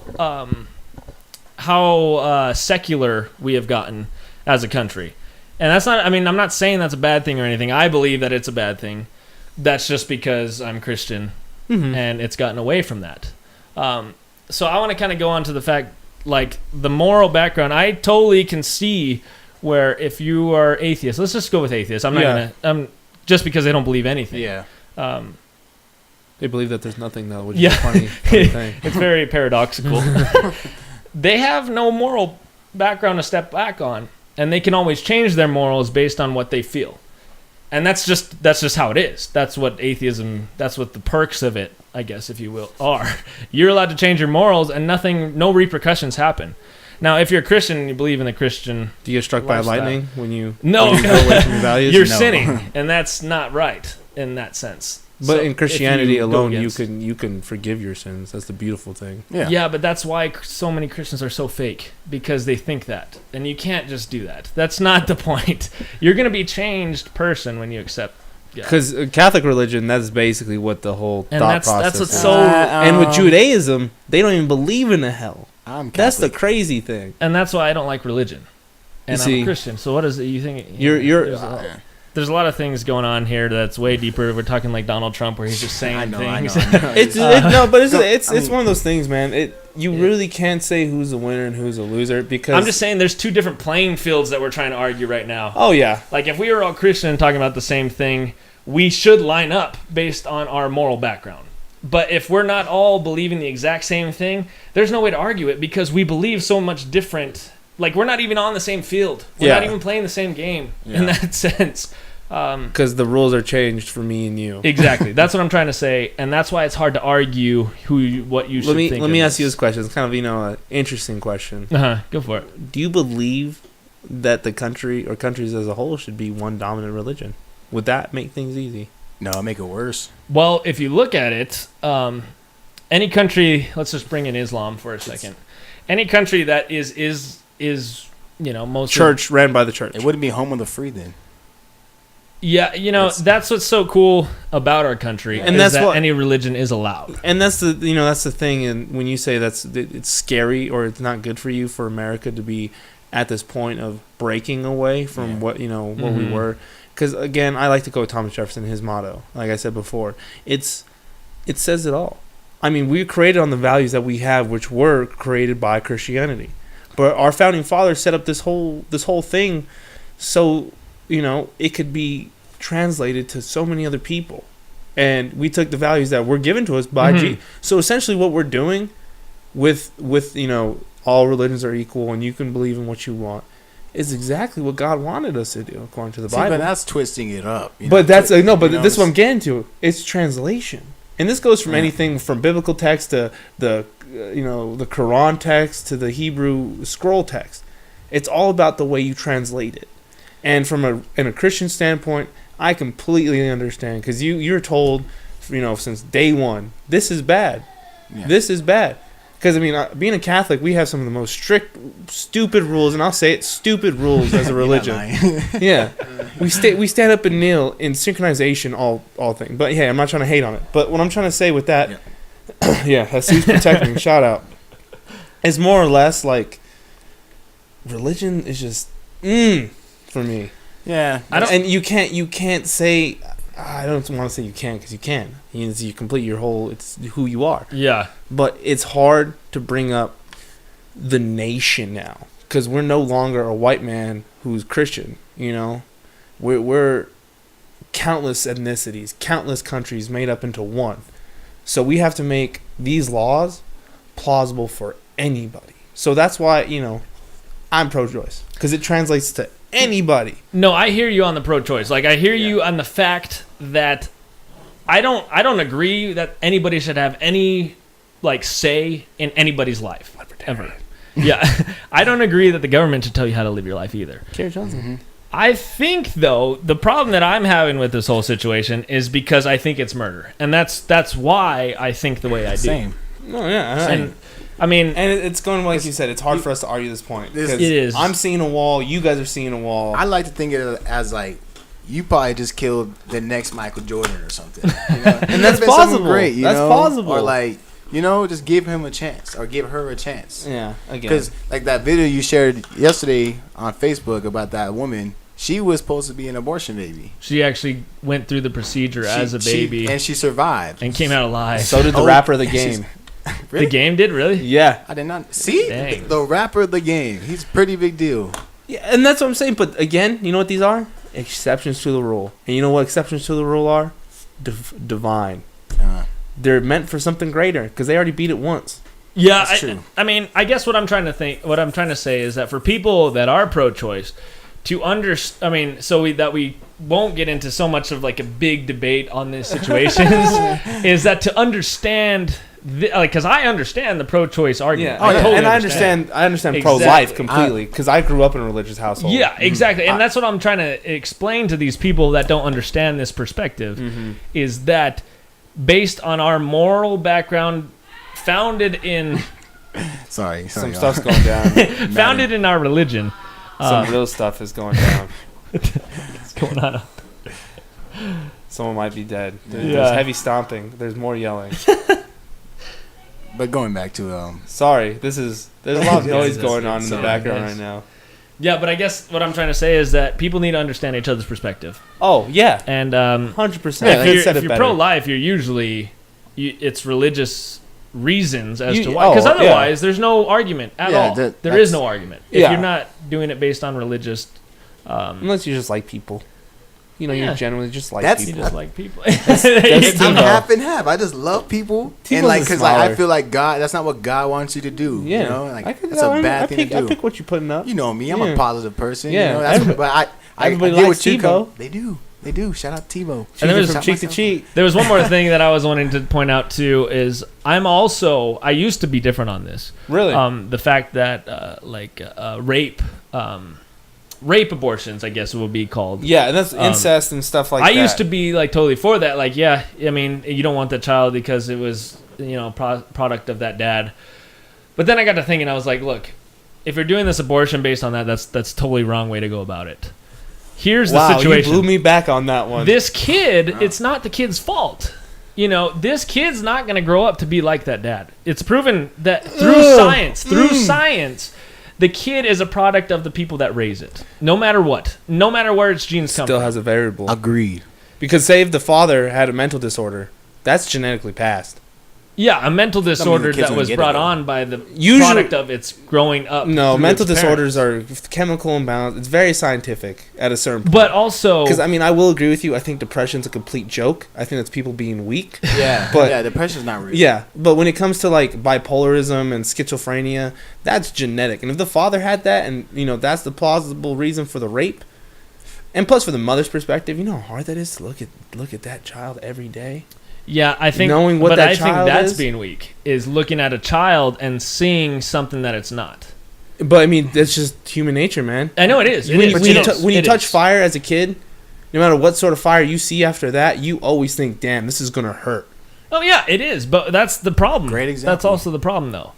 secular we have gotten as a country. And that's not, I mean, I'm not saying that's a bad thing or anything. I believe that it's a bad thing. That's just because I'm Christian and it's gotten away from that. So I want to kind of go on to the fact, like, the moral background. I totally can see where if you are atheist, let's just go with atheist. I'm not going to, just because they don't believe anything. Yeah. They believe that there's nothing, though, which Yeah. is a funny thing. It's very paradoxical. They have no moral background to step back on, and they can always change their morals based on what they feel. And that's just how it is. That's what atheism, that's what the perks of it, I guess, if you will, are. You're allowed to change your morals, and no repercussions happen. Now, if you're a Christian and you believe in the Christian, Do you get struck by lifestyle. lightning when you No. when you go away from your values? you're No. sinning, and that's not right in that sense. But So in if Christianity you go alone, against- you can forgive your sins. That's the beautiful thing. Yeah, but that's why so many Christians are so fake, because they think that. And you can't just do that. That's not the point. You're going to be a changed person when you accept God. Because Catholic religion, that's basically what the whole And thought that's process what's is. so... And with Judaism, they don't even believe in a hell. I'm Catholic. That's the crazy thing. And that's why I don't like religion. And You I'm see, a Christian. So what is it you think? You're There's a lot of things going on here that's way deeper. We're talking like Donald Trump, where he's just saying I know. things. it's no, but it's No, it's I mean- one of those things, man. You really can't say who's a winner and who's a loser because I'm just saying there's two different playing fields that we're trying to argue right now. Oh yeah, Like, if we were all Christian and talking about the same thing, we should line up based on our moral background. But if we're not all believing the exact same thing, there's no way to argue it because we believe so much different. Like, we're not even on the same field. We're not Yeah. even playing the same game in that sense. because the rules are changed for me and you. Exactly. That's what I'm trying to say. And that's why it's hard to argue what you should think Let me of ask you this question. It's kind of an interesting question. Go for it. Do you believe that the country or countries as a whole should be one dominant religion? Would that make things easy? No, make it worse. Well, if you look at it, any country, let's just bring in Islam for a second. Any country that is most Church ran by the church. It wouldn't be home of the free then. Yeah, that's what's so cool about our country, And is that's that what- any religion is allowed. And that's the thing. And when you say it's scary or it's not good for you for America to be at this point of breaking away from what we were, because again, I like to go with Thomas Jefferson, his motto. Like I said before, it says it all. I mean, we were created on the values that we have, which were created by Christianity. But our founding fathers set up this whole thing, so it could be translated to so many other people. And we took the values that were given to us by G. So essentially what we're doing with all religions are equal and you can believe in what you want is exactly what God wanted us to do according to the Bible. But that's twisting it up. But that's this is what I'm getting to. It's translation. And this goes from anything from biblical text to the Quran text to the Hebrew scroll text. It's all about the way you translate it. And in a Christian standpoint, I completely understand because you're told, since day one, this is bad. Yeah. This is bad. Because being a Catholic, we have some of the most strict, stupid rules, and I'll say it, stupid rules as a religion. Yeah, we stand up and kneel in synchronization, all things. But yeah, I'm not trying to hate on it. But what I'm trying to say with that, Jesus protecting me, shout out. It's more or less like religion is just for me. Yeah, and you can't say. I don't want to say you can't because you can. You complete your whole. It's who you are. Yeah. But it's hard to bring up the nation now because we're no longer a white man who's Christian. We're countless ethnicities, countless countries made up into one. So we have to make these laws plausible for anybody. So that's why I'm pro-choice because it translates to anybody. No, I hear you on the pro-choice. Like, I hear you on the fact that I don't agree that anybody should have any say in anybody's life ever. Yeah, I don't agree that the government should tell you how to live your life either. Kerry Johnson. Mm-hmm. I think though the problem that I'm having with this whole situation is because I think it's murder, and that's why I think the way I do. Same. No, yeah, and I mean, and it's going like you said. It's hard for us to argue this point. It is. I'm seeing a wall. You guys are seeing a wall. I like to think of it as like you probably just killed the next Michael Jordan or something. And that's possible. Great, that's possible. Or like You know, just give him a chance or give her a chance. Yeah, again. Because like that video you shared yesterday on Facebook about that woman, she was supposed to be an abortion baby. She actually went through the procedure as a baby and she survived and came out alive. So did the rapper of the game. The game did, really? Yeah. I did not see Dang. the rapper of the game. He's a pretty big deal. Yeah, and that's what I'm saying. But again, you know what these are? Exceptions to the rule. And you know what exceptions to the rule are? Divine. They're meant for something greater because they already beat it once. Yeah, That's true. I mean, I guess what I'm trying to say is that for people that are pro-choice, to we won't get into so much of like a big debate on these situations, is that to understand, because I understand the pro-choice argument. Yeah, I understand Exactly. pro-life completely because I grew up in a religious household. Yeah, exactly, and that's what I'm trying to explain to these people that don't understand this perspective, is that based on our moral background, founded in Sorry, Some y'all. stuff's going down. founded in our religion. Some real stuff is going down. What's going on? Someone might be dead. There's Yeah. heavy stomping. There's more yelling. But going back to Sorry, there's a lot of noise going on in the Sorry, background guys. right now. Yeah, but I guess what I'm trying to say is that people need to understand each other's perspective. Oh yeah, And 100%. if you're pro-life, you're usually it's religious reasons as to why. Because yeah. otherwise, there's no argument at Yeah, all. There is no argument if Yeah. you're not doing it based on religious. Unless you just like people. You know, Yeah. you generally just like That's- You people. just like people. That's I'm Tebow. half and half. I just love people, Tebow's and like a because like, I smaller- feel like God. That's not what God wants you to do. Yeah, you know, like I could, that's a I bad thing pick, to do. I pick what you're putting up. You know me. I'm Yeah. a positive person. Yeah, you know, that's everybody- but I everybody get likes what you Tebow. They do. They do. Shout out Tebow. And there was- from cheek to cheek. There was one more thing that I was wanting to point out too. Is I used to be different on this. Really? The fact that rape abortions, I guess it would be called. Yeah, and that's incest and stuff like I that. used to be like totally for that. Like, yeah, I mean, you don't want the child because it was, product of that dad. But then I got to thinking, I was like, look, if you're doing this abortion based on that, that's totally wrong way to go about it. Here's the situation. You blew me back on that one. This kid, it's not the kid's fault. This kid's not going to grow up to be like that dad. It's proven that through science, the kid is a product of the people that raise it. No matter what. No matter where its genes come Still from. has a variable. Agreed. Because say if the father had a mental disorder, that's genetically passed. Yeah, a mental disorder kids that won't was get it, brought though. on by the Usually- product of its growing up. No, through mental its disorders parents. are chemical imbalance. It's very scientific at a certain point. But also, Because, I mean, I will agree with you. I think depression's a complete joke. I think it's people being weak. Yeah, But- yeah, depression's not real. Yeah, but when it comes to, like, bipolarism and schizophrenia, that's genetic. And if the father had that and, that's the plausible reason for the rape, and plus for the mother's perspective, you know how hard that is to look at that child every day? yeah, I think knowing what but that I think child that's is- being weak is looking at a child and seeing something that it's not. But, I mean, that's just human nature, man. I know it is. It When, is. when It you, is. when you It touch is. fire as a kid, no matter what sort of fire you see after that, you always think, damn, this is going to hurt. Oh yeah, it is. But that's the problem. Great That's example. also the problem, though,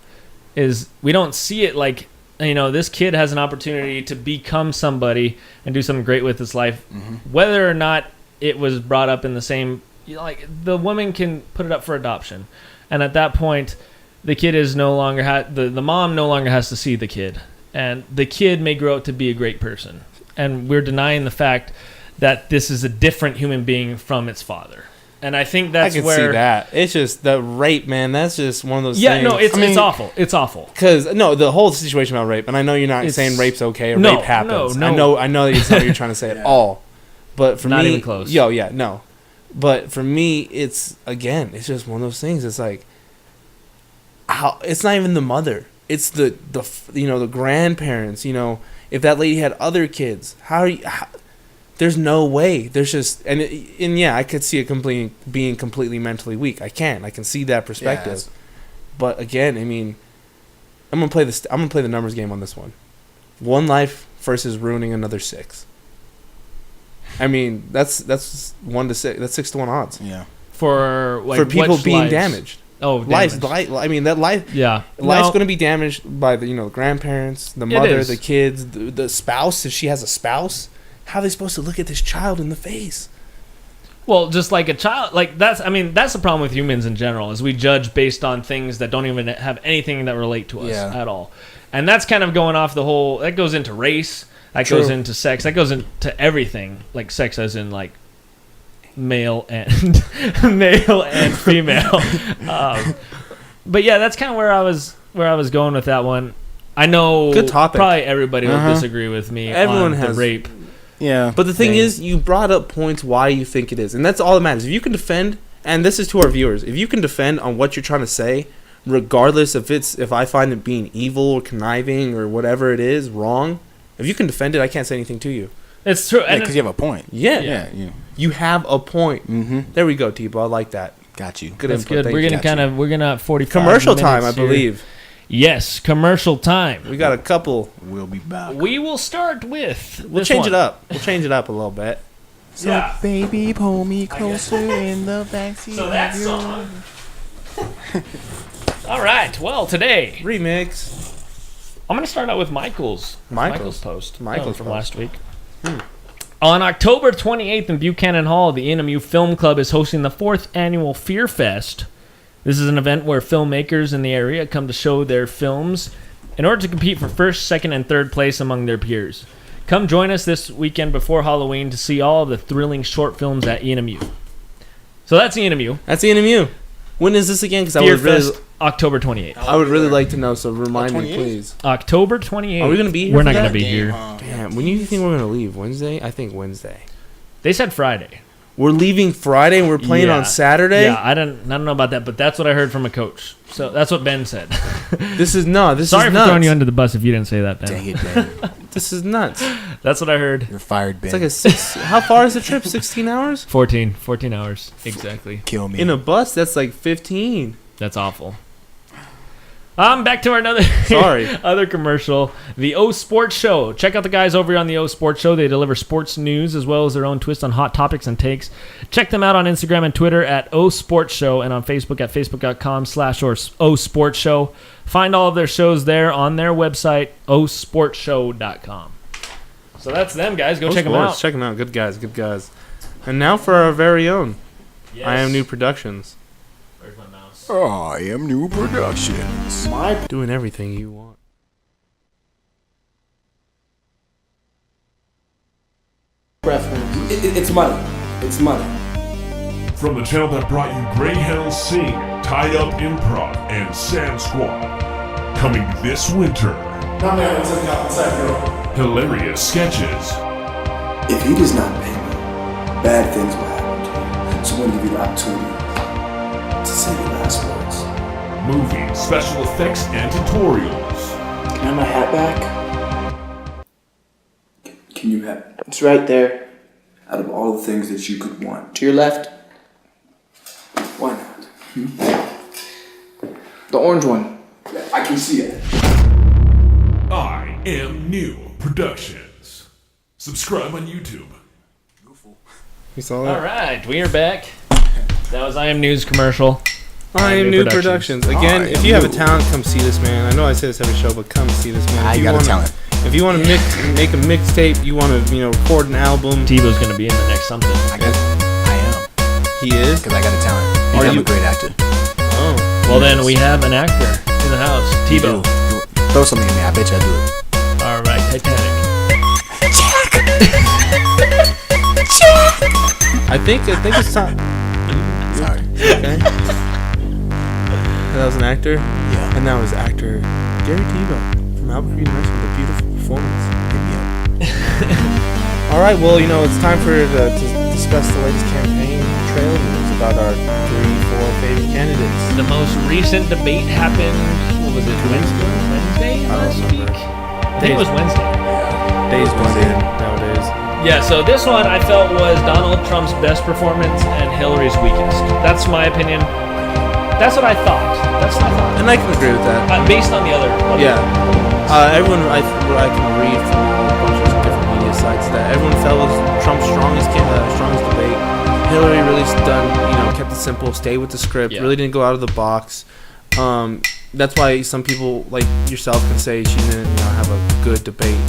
is we don't see it like this kid has an opportunity to become somebody and do something great with his life, whether or not it was brought up in the same. Like the woman can put it up for adoption, and at that point, the kid is no longer the mom no longer has to see the kid, and the kid may grow up to be a great person, and we're denying the fact that this is a different human being from its father. And I think that's I can where see that. It's just the rape, man. That's just one of those yeah, things. no, it's I mean, it's awful. It's awful. Because no, the whole situation about rape, and I know you're not It's- saying rape's okay or No, rape happens. no. I know that it's not what you're trying to say at all. But for Not me, even close. no. But for me, it's just one of those things. It's like how it's not even the mother. It's the grandparents. If that lady had other kids, there's no way. There's just and I could see it being completely mentally weak. I can see that perspective. Yes. But again, I mean, I'm gonna play the numbers game on this one. One life versus ruining another 6. I mean, that's 1 to 6. That's 6 to 1 odds Yeah. For like for people which being lives? damaged. Oh, Life, damaged. I mean, that life. Yeah, Life's No, going to be damaged by the grandparents, the mother, is. the kids, the spouse. If she has a spouse, how are they supposed to look at this child in the face? Well, just like a child, like that's the problem with humans in general, is we judge based on things that don't even have anything that relate to us at all. And that's kind of going off that goes into race, that goes into sex, that goes into everything, like sex as in like male and female. But yeah, that's kind of where I was going with that one. I know good topic. Probably everybody will disagree with me. Everyone on has the rape. Yeah. But the thing is, you brought up points why you think it is. And that's all that matters. If you can defend, and this is to our viewers, if you can defend on what you're trying to say, regardless if I find it being evil or conniving or whatever it is, wrong, if you can defend it, I can't say anything to you. It's true. Yeah, because you have a point. Yeah. You have a point. Mm-hmm. There we go, T-Ball. I like that. Got you. Good That's input. good. We're gonna 45 commercial time, I minutes here. believe. Yes, commercial time. We got a couple. We'll be back. We will start with. We'll change it up. We'll change it up a little bit. So Yeah. baby, pull me closer in the backseat. So that song. All right. Well, today Remix. I'm gonna start out with Michael's post. Michael's from post. last week. On October 28th in Buchanan Hall, the NMU Film Club is hosting the 4th annual Fear Fest. This is an event where filmmakers in the area come to show their films in order to compete for first, second, and third place among their peers. Come join us this weekend before Halloween to see all of the thrilling short films at ENMU. So that's ENMU. That's the NMU. When is this again? Because Fear Fest, October 28th. I would really like to know, so remind me, 28th? please. October 28th. Are we going to be here We're for not going that? to be here. Damn, when do you think we're going to leave? Wednesday? I think Wednesday. They said Friday. We're leaving Friday and we're playing on Saturday? Yeah, I don't know about that, but that's what I heard from a coach. So that's what Ben said. This is nuts. Sorry for throwing you under the bus if you didn't say that, Ben. Dang it, Ben. This is nuts. That's what I heard. You're fired, Ben. It's like how far is the trip? 16 hours? 14 hours. Exactly. Kill me. In a bus, that's like 15. That's awful. Back to our other commercial, the O Sports Show. Check out the guys over here on the O Sports Show. They deliver sports news as well as their own twist on hot topics and takes. Check them out on Instagram and Twitter at O Sports Show and on Facebook at facebook.com/O Sports Show. Find all of their shows there on their website, osportshow.com. So that's them, guys. Go check them out. Check them out. Good guys. And now for our very own. Yes. I Am New Productions. Where's my mouse? I am New Productions. Doing everything you want. It's money. It's money. From the channel that brought you Greyhound Sing, Tied Up Improv, and Sam Squad. Coming this winter. Hilarious sketches. If he does not pay me, bad things will happen to you. So I'm going to give you the opportunity to say your last words. Movies, special effects, and tutorials. Can I have my hat back? Can you have... It's right there. Out of all the things that you could want. To your left. Why not? The orange one. Yeah, I can see it. I Am New Productions. Subscribe on YouTube. You saw that? All right, we are back. That was I Am News commercial. I Am New Productions. Again, if you have a talent, come see this man. I know I say this every show, but come see this man. I got a talent. If you want to make a mixtape, you want to record an album. Tebow's gonna be in the next something. I am. He is. Because I got a talent. Are I'm you- a great actor. Oh. Well, then we have an actor in the house, Tebow. Throw something at me. I bet you I do it. All right, Titanic. I think it's time. Sorry. Okay. That was an actor. Yeah. And that was actor Gary Tebow from Albuquerque, New Mexico, with a beautiful performance. Hit me up. All right, well, it's time to discuss the latest campaign trail news about our 3-4 favorite candidates. The most recent debate happened, what was it, Wednesday I don't last remember. week? I think it was Wednesday. Days blended nowadays. Yeah, so this one I felt was Donald Trump's best performance and Hillary's weakest. That's my opinion. That's what I thought. And I can agree with that. Based on the other. Yeah. Everyone, I can read from a bunch of different media sites that everyone felt was Trump's strongest debate. Hillary really kept it simple, stayed with the script, Yeah. really didn't go out of the box. That's why some people like yourself can say she didn't have a good debate.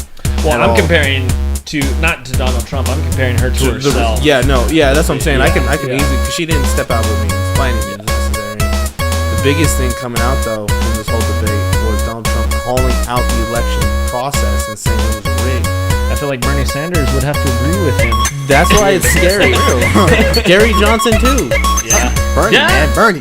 Well, at I'm all. comparing to not to Donald Trump. I'm comparing her to herself. Yeah, no, yeah, that's what I'm saying. I can Yeah. easily, because she didn't step out with means by any means necessary. The biggest thing coming out though from this whole debate was Donald Trump calling out the election process and saying it was rigged. I feel like Bernie Sanders would have to agree with him. That's why it's scary. Gary Johnson too. Yeah. Bernie, Yeah. man, Bernie.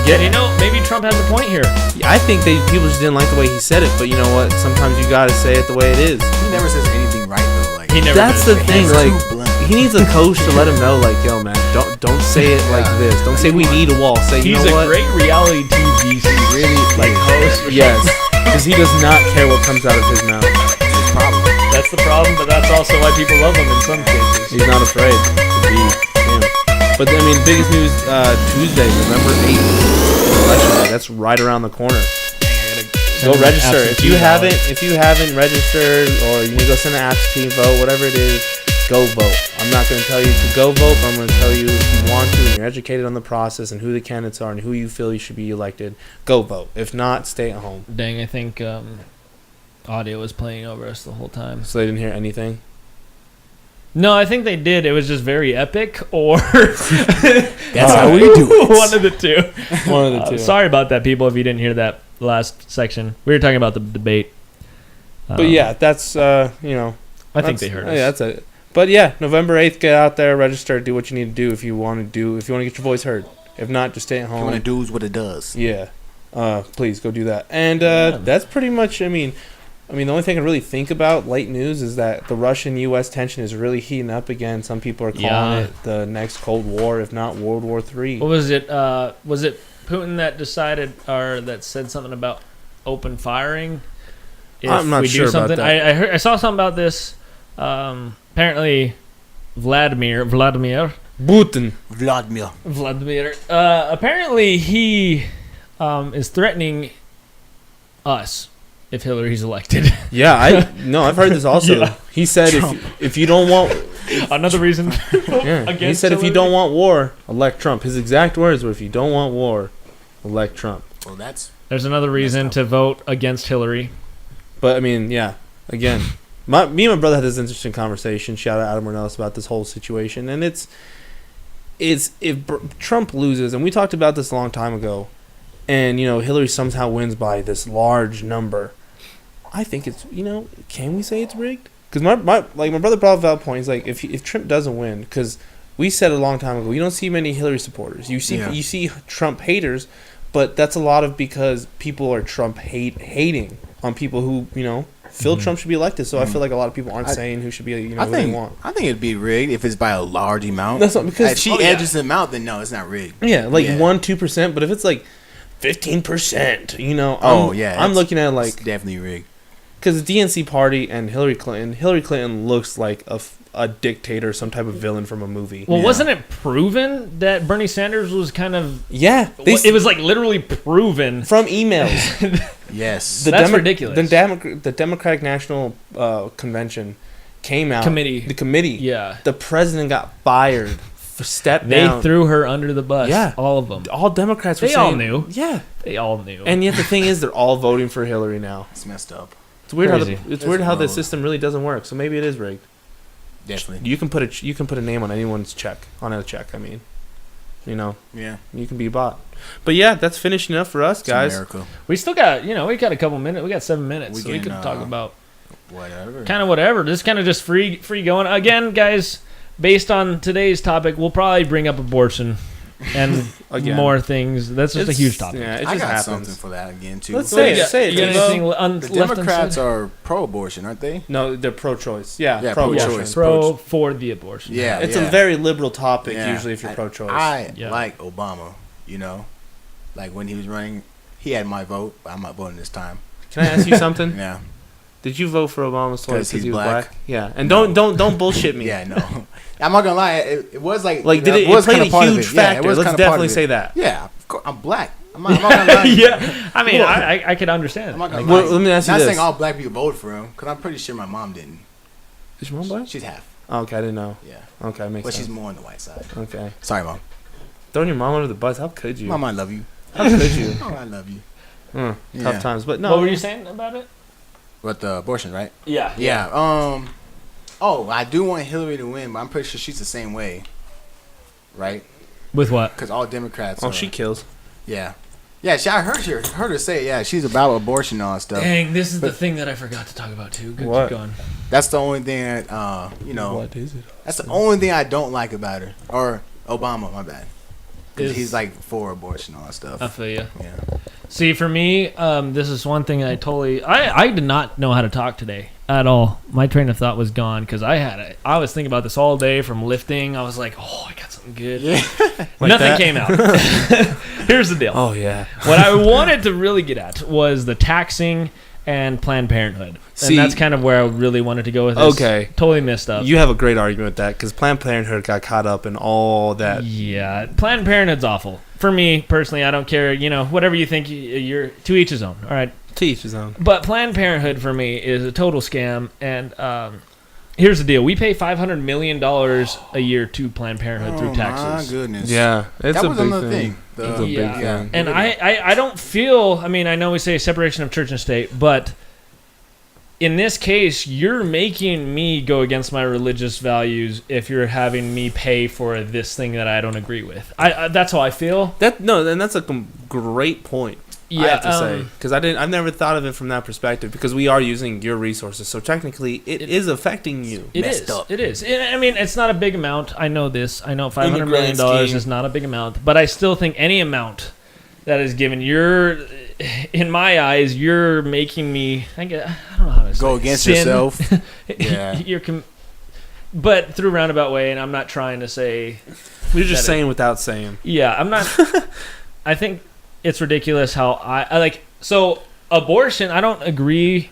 Yeah, you know, maybe Trump has a point here. I think people just didn't like the way he said it, but you know what? Sometimes you gotta say it the way it is. He never says anything right though. Like He never That's does. the thing. He's Like too blunt. he needs a coach to let him know, like, yo, man, don't say it like this. Don't say we need a wall. Say, you He's know a what? great reality TV really like host. Yes, because he does not care what comes out of his mouth. problem. That's the problem, but that's also why people love him in some cases. He's not afraid to be him. But I mean, biggest news Tuesday, November 8th, election day. That's right around the corner. Go register if you haven't registered, or you need to go send an absentee vote, whatever it is. Go vote. I'm not going to tell you to go vote, but I'm going to tell you if you want to and you're educated on the process and who the candidates are and who you feel you should be elected. Go vote. If not, stay at home. Dang, I think audio was playing over us the whole time. So they didn't hear anything. No, I think they did. It was just very epic, or That's how we do it. one of the two. One of the two. Sorry about that, people. If you didn't hear that last section, we were talking about the debate. But yeah, that's I think they heard us. Yeah, that's it. But yeah, November 8th, get out there, register, do what you need to do if you want to get your voice heard. If not, just stay at If you want to home. do what it does. Yeah. Please go do that. And that's pretty much, I mean, the only thing I really think about late news is that the Russian-U.S. tension is really heating up again. Some people are calling it the next Cold War, if not World War III. What was it? Was it Putin that decided or that said something about open firing? If I'm not we sure do about something? that. I saw something about this. Apparently, Vladimir. Putin. Vladimir. Apparently, he is threatening us if Hillary's elected. Yeah, I've heard this also. Yeah. He said if you don't want Another reason. Yeah. He Against said if you Hillary? don't want war, elect Trump. His exact words were, if you don't want war, elect Trump. Well, that's There's another reason to vote against Hillary. But I mean, yeah. Again, me and my brother had this interesting conversation. Shout out Adam Ornelas about this whole situation, and it's if Trump loses, and we talked about this a long time ago, and Hillary somehow wins by this large number. I think it's can we say it's rigged? Because my brother brought up a valid point. He's like, if Trump doesn't win, because we said a long time ago, you don't see many Hillary supporters. You see Trump haters, but that's a lot of because people are Trump hating on people who feel Trump should be elected. So I feel like a lot of people aren't saying who should be who they want. I think it'd be rigged if it's by a large amount. That's not because if she edges him out, then no, it's not rigged. Yeah, 1-2%. But if it's like 15%, I'm looking at it like it's definitely rigged. Because the DNC party and Hillary Clinton looks like a dictator, some type of villain from a movie. Well, wasn't it proven that Bernie Sanders was kind of... Yeah. It was like literally proven. From emails. Yes. That's ridiculous. The Democratic National Convention came out. The committee. Yeah. The president got fired. Stepped They down. threw her under the bus. Yeah. All of them. All Democrats were They saying... all knew. Yeah. They all knew. And yet the thing is, they're all voting for Hillary now. It's messed up. It's weird Crazy. how the system really doesn't work. So maybe it is rigged. Definitely. You can put a name on anyone's check. On a check, I mean. Yeah. You can be bought. But yeah, that's finishing up for us, It's guys. America. We still got, we got a couple minutes. We got 7 minutes. We so we can, could talk about Whatever. kind of whatever. This kind of just free going. Again, guys, based on today's topic, we'll probably bring up abortion and Again. more things. That's just a huge topic. Yeah, it I just got happens. something for that again too. Let's say it. Say it. You got Devo. anything The left Democrats unsaid? are pro-abortion, aren't they? No, they're pro-choice. Yeah, Yeah, pro-abortion. pro-choice. pro for the abortion. Yeah, It's a very liberal topic Yeah. usually if you're pro-choice. I Yeah. like Obama. Like when he was running, he had my vote. But I'm not voting this time. Can I ask you something? Yeah. Did you vote for Obama twice 'Cause he's he was black? black? Yeah, and don't bullshit me. Yeah, no. I'm not gonna lie. It was like Like, did it was play kinda a part of huge it. Yeah, it factor? was Let's kinda part definitely of it. say that. Yeah, of course. I'm black. I'm not gonna lie. Yeah, I mean, Well, I could understand. I'm not gonna Well, lie. let me ask you Not this. saying all black people voted for him, because I'm pretty sure my mom didn't. Is your mom black? She's half. Oh, okay, I didn't know. Yeah. Okay, makes But sense. she's more on the white side. Okay. Sorry, mom. Throwing your mom under the bus. How could you? Mom, I love you. How could you? Oh, I love you. Tough Yeah. times, but no. What were you saying about it? But the abortion, right? Yeah. Yeah. Oh, I do want Hillary to win, but I'm pretty sure she's the same way, right? With what? Because all Democrats. Oh, are, she kills. Yeah, yeah. I heard her say, yeah, she's about abortion and all that stuff. Dang, this is the thing that I forgot to talk about too. Good, What? keep going. That's the only thing that What is it? That's the only thing I don't like about her. Or Obama, my bad. 'Cause Is- he's like for abortion and all that stuff. I feel you. Yeah. See, for me, this is one thing I did not know how to talk today at all. My train of thought was gone because I was thinking about this all day from lifting. I was like, oh, I got something good. Yeah. Nothing that? came out. Here's the deal. Oh yeah. What I wanted to really get at was the taxing and Planned Parenthood. See- and that's kind of where I really wanted to go with this. Okay. Totally missed up. You have a great argument with that because Planned Parenthood got caught up in all that. Yeah, Planned Parenthood's awful. For me, personally, I don't care. Whatever you think, you're to each his own. All right. To each his own. But Planned Parenthood, for me, is a total scam. And here's the deal. We pay $500 million a year to Planned Parenthood through taxes. My goodness. Yeah, it's That a was big another thing. thing. It's a big Yeah. thing. And I don't feel, I know we say separation of church and state, but in this case, you're making me go against my religious values if you're having me pay for this thing that I don't agree with. That's how I feel. And that's a great point. I have to say, because I've never thought of it from that perspective. Because we are using your resources, so technically, it is affecting you. It is. It is. It's not a big amount. I know this. I know $500 million is not a big amount, but I still think any amount that is given, in my eyes, you're making me. I don't know how to say Go against sin. yourself. Yeah. But through a roundabout way, and I'm not trying to say. You're just saying without saying. Yeah, I'm not. I think it's ridiculous how I like. So abortion, I don't agree.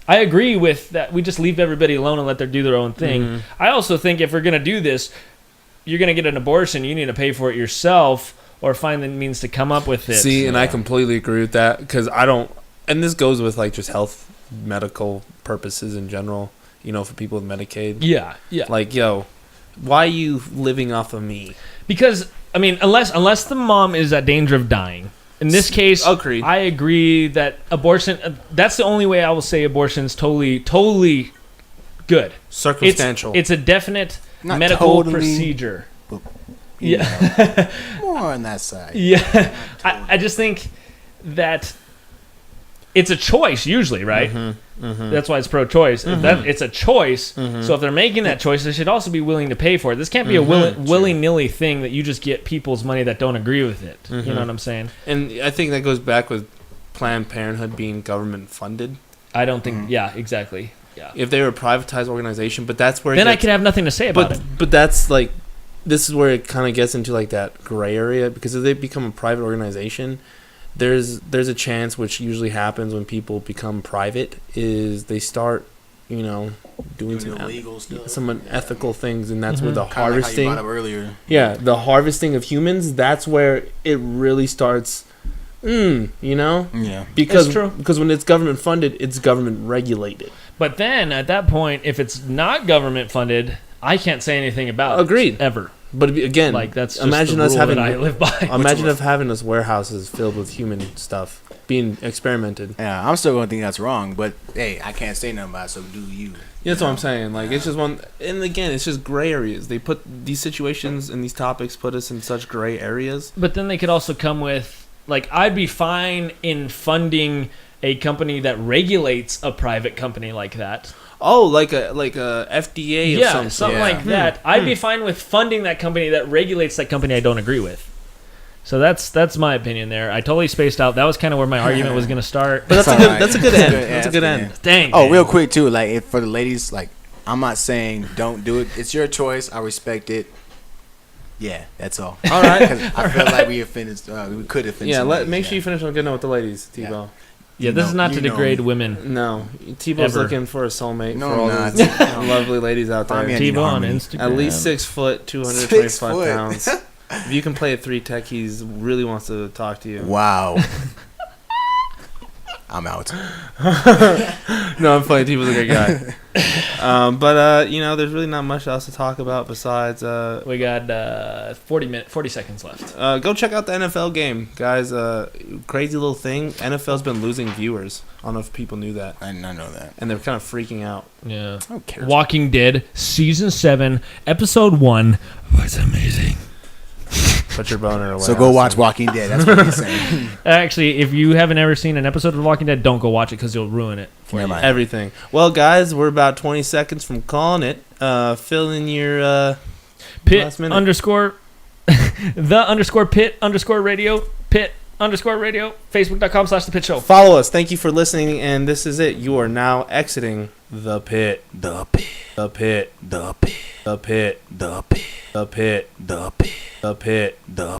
I agree with that. We just leave everybody alone and let them do their own thing. Mm-hmm. I also think if we're gonna do this, you're gonna get an abortion. You need to pay for it yourself or find the means to come up with it. See, and I completely agree with that because I don't. And this goes with like just health, medical purposes in general. For people with Medicaid. Yeah. Like, yo, why are you living off of me? Because unless the mom is at danger of dying. In this case, Agreed. I agree that abortion. That's the only way I will say abortion is totally good. Circumstantial. It's a definite Not medical totally, procedure. but, Yeah. more on that side. Yeah. I just think that it's a choice usually, right? That's why it's pro-choice. It's a choice. So if they're making that choice, they should also be willing to pay for it. This can't be a willy-nilly thing that you just get people's money that don't agree with it. You know what I'm saying? And I think that goes back with Planned Parenthood being government funded. I don't think. Yeah, exactly. Yeah. If they were a privatized organization, but that's where Then I could have nothing to say about it. But that's like, this is where it kind of gets into like that gray area because if they become a private organization, there's a chance, which usually happens when people become private, is they start, doing some illegal stuff, some unethical things, and that's where the Kinda like how you harvesting. brought up earlier. Yeah, the harvesting of humans. That's where it really starts. Yeah. Because It's true. because when it's government funded, it's government regulated. But then at that point, if it's not government funded, I can't say anything about Agreed. it ever. But again, Like that's just imagine the us rule having that I live by. imagine us having us warehouses filled with human stuff being experimented. Yeah, I'm still gonna think that's wrong, but hey, I can't say nothing about it, so do you. That's what I'm saying. Like it's just one, and again, it's just gray areas. They put these situations and these topics put us in such gray areas. But then they could also come with, like, I'd be fine in funding a company that regulates a private company like that. Oh, like a FDA or Yeah, something. something like that. I'd be fine with funding that company that regulates that company I don't agree with. So that's my opinion there. I totally spaced out. That was kind of where my argument was going to start. But That's alright. that's a good end. Yeah, That's a good end. Dang. Oh, man. real quick too, like if for the ladies, like I'm not saying don't do it. It's your choice. I respect it. Yeah, that's all. All right. 'Cause I feel like we offended. We could offend. Yeah, some ladies, make sure you finish on good note with the ladies, Tebow. Yeah, this is not to you know degrade me. women. No, Tebow's Ever. looking for a soulmate No, for all I'm those not. lovely ladies out Find me there. a- Tebow on Harmony. Instagram. At least 6 foot, 225 pounds. If you can play a 3 tech, he's really wants to talk to you. Wow. I'm out. No, I'm playing. T-Boz's a great guy. But there's really not much else to talk about besides. We got 40 seconds left. Go check out the NFL game, guys. Crazy little thing. NFL's been losing viewers. I don't know if people knew that. I did not know that. And they're kind of freaking out. Yeah. I don't care. Walking Dead season 7, episode 1 was amazing. Put your boner away. So go watch Walking Dead. That's what he's saying. Actually, if you haven't ever seen an episode of Walking Dead, don't go watch it because you'll ruin it for Never you. mind. Everything. Well, guys, we're about 20 seconds from calling it. Fill in your Pit last minute. underscore the underscore pit underscore radio pit underscore radio Facebook.com/the pit show. Follow us. Thank you for listening. And this is it. You are now exiting the pit. The pit. The pit. The pit. The pit. The pit. The pit. The pit. The pit. The